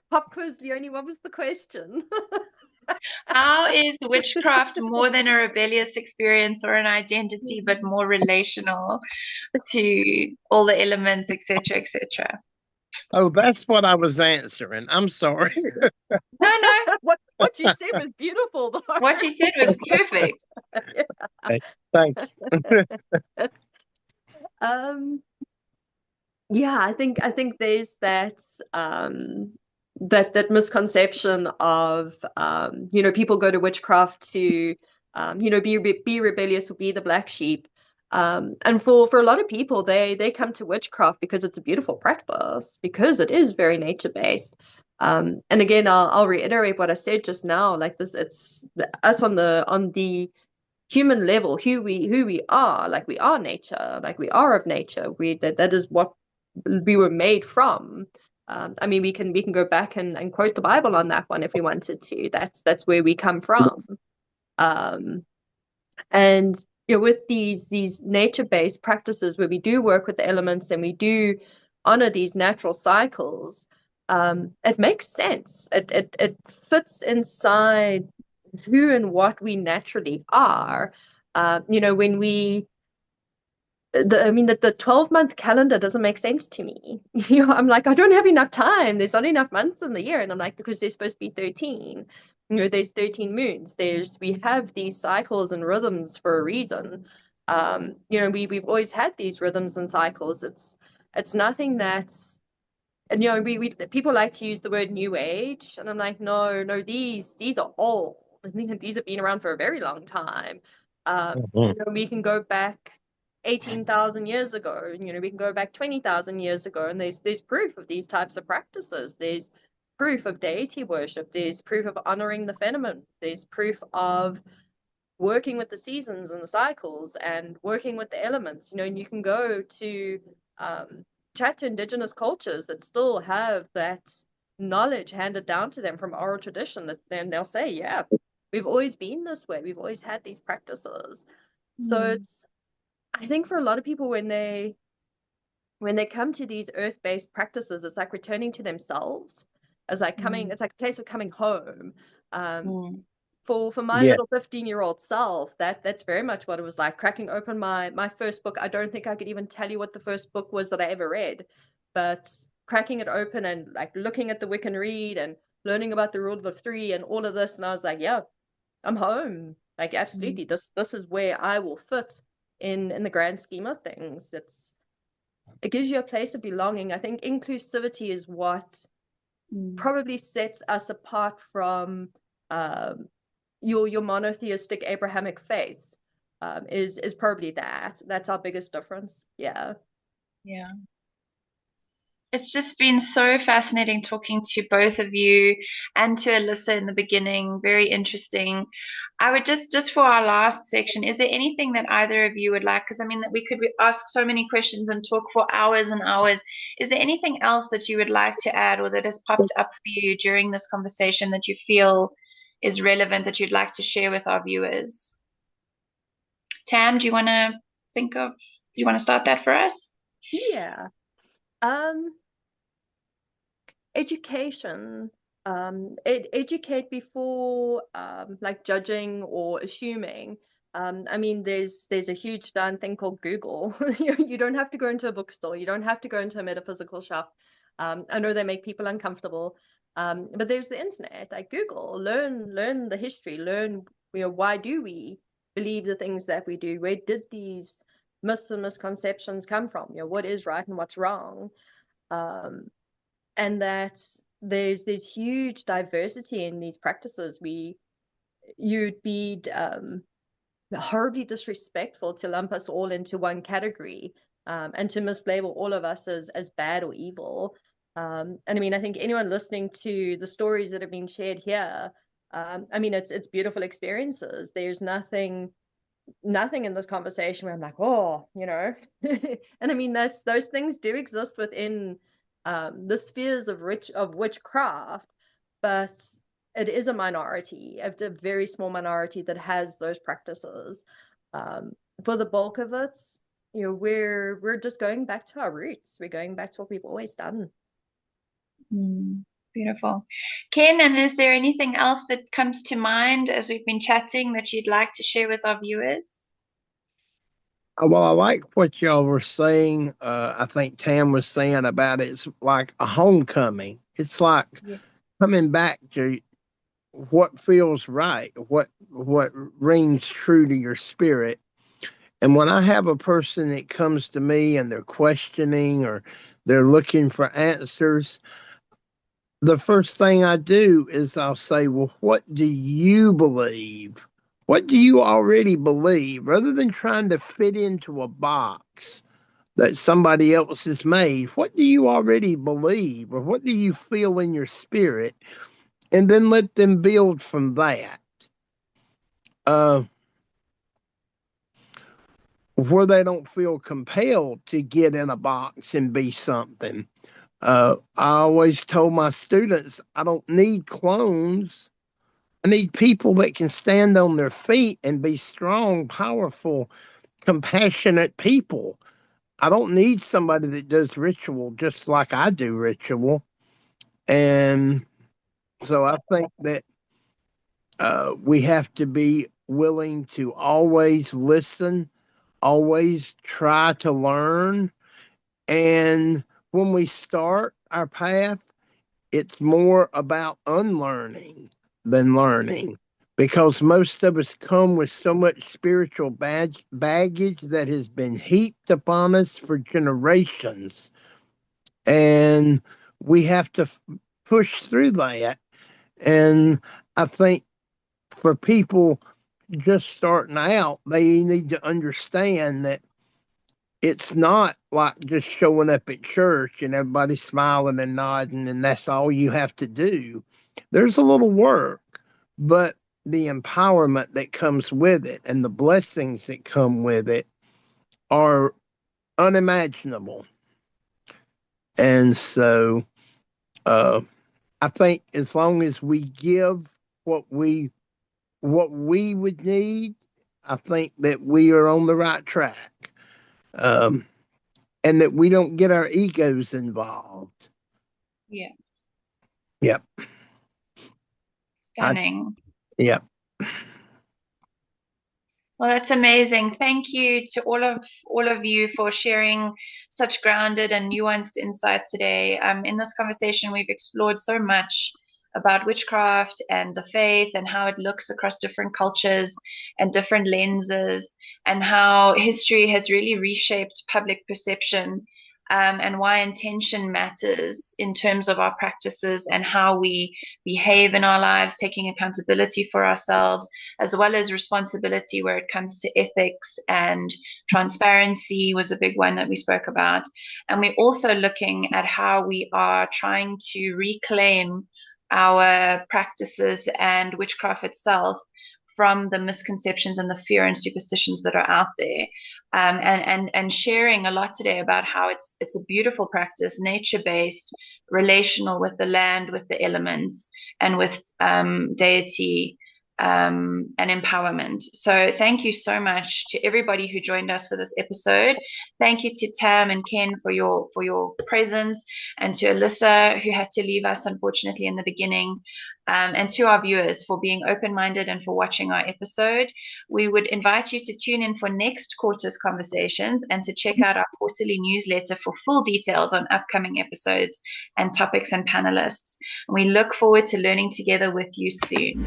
Pop quiz, Leonie, what was the question? How is witchcraft more than a rebellious experience or an identity, but more relational to all the elements, etc., etc.? Oh, that's what I was answering. I'm sorry. No. What you said was beautiful, though. What you said was perfect. Thank you. Yeah, I think there's that that misconception of people go to witchcraft to be rebellious or be the black sheep. And for a lot of people, they come to witchcraft because it's a beautiful practice, because it is very nature based. And again, I'll reiterate what I said just now. Like this, it's us on the human level, who we are. Like, we are nature. Like, we are of nature. That is what we were made from. I mean, we can go back and quote the Bible on that one if we wanted to. That's where we come from. And with these nature-based practices where we do work with the elements and we do honor these natural cycles, it makes sense. It fits inside who and what we naturally are. When the 12-month calendar doesn't make sense to me. I'm like, I don't have enough time. There's not enough months in the year. And I'm like, because there's supposed to be 13. There's 13 moons. We have these cycles and rhythms for a reason. We've always had these rhythms and cycles. It's nothing that's, and we people like to use the word new age, and I'm like, no, these are old. I think these have been around for a very long time. We can go back 18,000 years ago. We can go back 20,000 years ago, and there's proof of these types of practices. There's proof of deity worship. There's proof of honoring the feminine. There's proof of working with the seasons and the cycles and working with the elements. And you can go to chat to indigenous cultures that still have that knowledge handed down to them from oral tradition, that then they'll say, yeah, we've always been this way. We've always had these practices. So I think for a lot of people, when they come to these earth-based practices, it's like returning to themselves. It's like it's like a place of coming home. For my little 15-year-old self, that's very much what it was like. Cracking open my first book. I don't think I could even tell you what the first book was that I ever read, but cracking it open and like looking at the Wiccan Read and learning about the rule of three and all of this, and I was like, yeah, I'm home. Like, absolutely, this is where I will fit in the grand scheme of things. It gives you a place of belonging. I think inclusivity is what probably sets us apart from your monotheistic Abrahamic faiths. Is probably that's our biggest difference. Yeah. It's just been so fascinating talking to both of you and to Alyssa in the beginning. Very interesting. I would just for our last section, is there anything that either of you would like? Because I mean, that we could ask so many questions and talk for hours and hours. Is there anything else that you would like to add or that has popped up for you during this conversation that you feel is relevant that you'd like to share with our viewers? Tam, do you want to start that for us? Yeah. Education. Educate before like judging or assuming. I mean, there's a huge darn thing called Google. You don't have to go into a bookstore. You don't have to go into a metaphysical shop. I know they make people uncomfortable, but there's the internet. Like Google, learn the history. Learn, why do we believe the things that we do? Where did these myths and misconceptions come from? What is right and what's wrong? And that there's huge diversity in these practices. You'd be horribly disrespectful to lump us all into one category, and to mislabel all of us as bad or evil. And I mean, I think anyone listening to the stories that have been shared here, I mean, it's beautiful experiences. There's nothing in this conversation where I'm like, oh, and I mean, those things do exist within the spheres of witchcraft, but it is a minority, a very small minority that has those practices. For the bulk of it, we're just going back to our roots. We're going back to what we've always done. Beautiful. Ken, and is there anything else that comes to mind as we've been chatting that you'd like to share with our viewers? Well, I like what y'all were saying. I think Tam was saying about it's like a homecoming. It's like coming back to what feels right, what rings true to your spirit. And when I have a person that comes to me and they're questioning or they're looking for answers, the first thing I do is I'll say, well, what do you believe? What do you already believe? Rather than trying to fit into a box that somebody else has made, what do you already believe? Or what do you feel in your spirit? And then let them build from that. Where they don't feel compelled to get in a box and be something. I always told my students, I don't need clones. I need people that can stand on their feet and be strong, powerful, compassionate people. I don't need somebody that does ritual just like I do ritual. And so I think that we have to be willing to always listen, always try to learn. And when we start our path, it's more about unlearning than learning because most of us come with so much spiritual baggage that has been heaped upon us for generations. And we have to push through that. And I think for people just starting out, they need to understand that it's not like just showing up at church and everybody smiling and nodding and that's all you have to do. There's a little work, but the empowerment that comes with it and the blessings that come with it are unimaginable. And so I think as long as we give what we would need, I think that we are on the right track. And that we don't get our egos involved. Yeah. Yep. Stunning. Yep. Well, that's amazing. Thank you to all of you for sharing such grounded and nuanced insight today. In this conversation, we've explored so much about witchcraft and the faith and how it looks across different cultures and different lenses, and how history has really reshaped public perception and why intention matters in terms of our practices and how we behave in our lives, taking accountability for ourselves, as well as responsibility where it comes to ethics, and transparency was a big one that we spoke about. And we're also looking at how we are trying to reclaim our practices and witchcraft itself from the misconceptions and the fear and superstitions that are out there, and sharing a lot today about how it's a beautiful practice, nature-based, relational, with the land, with the elements, and with deity, and empowerment. So thank you so much to everybody who joined us for this episode. Thank you to Tam and Ken for your presence, and to Alyssa, who had to leave us unfortunately in the beginning, and to our viewers for being open-minded and for watching our episode. We would invite you to tune in for next quarter's conversations and to check out our quarterly newsletter for full details on upcoming episodes and topics and panelists. We look forward to learning together with you soon.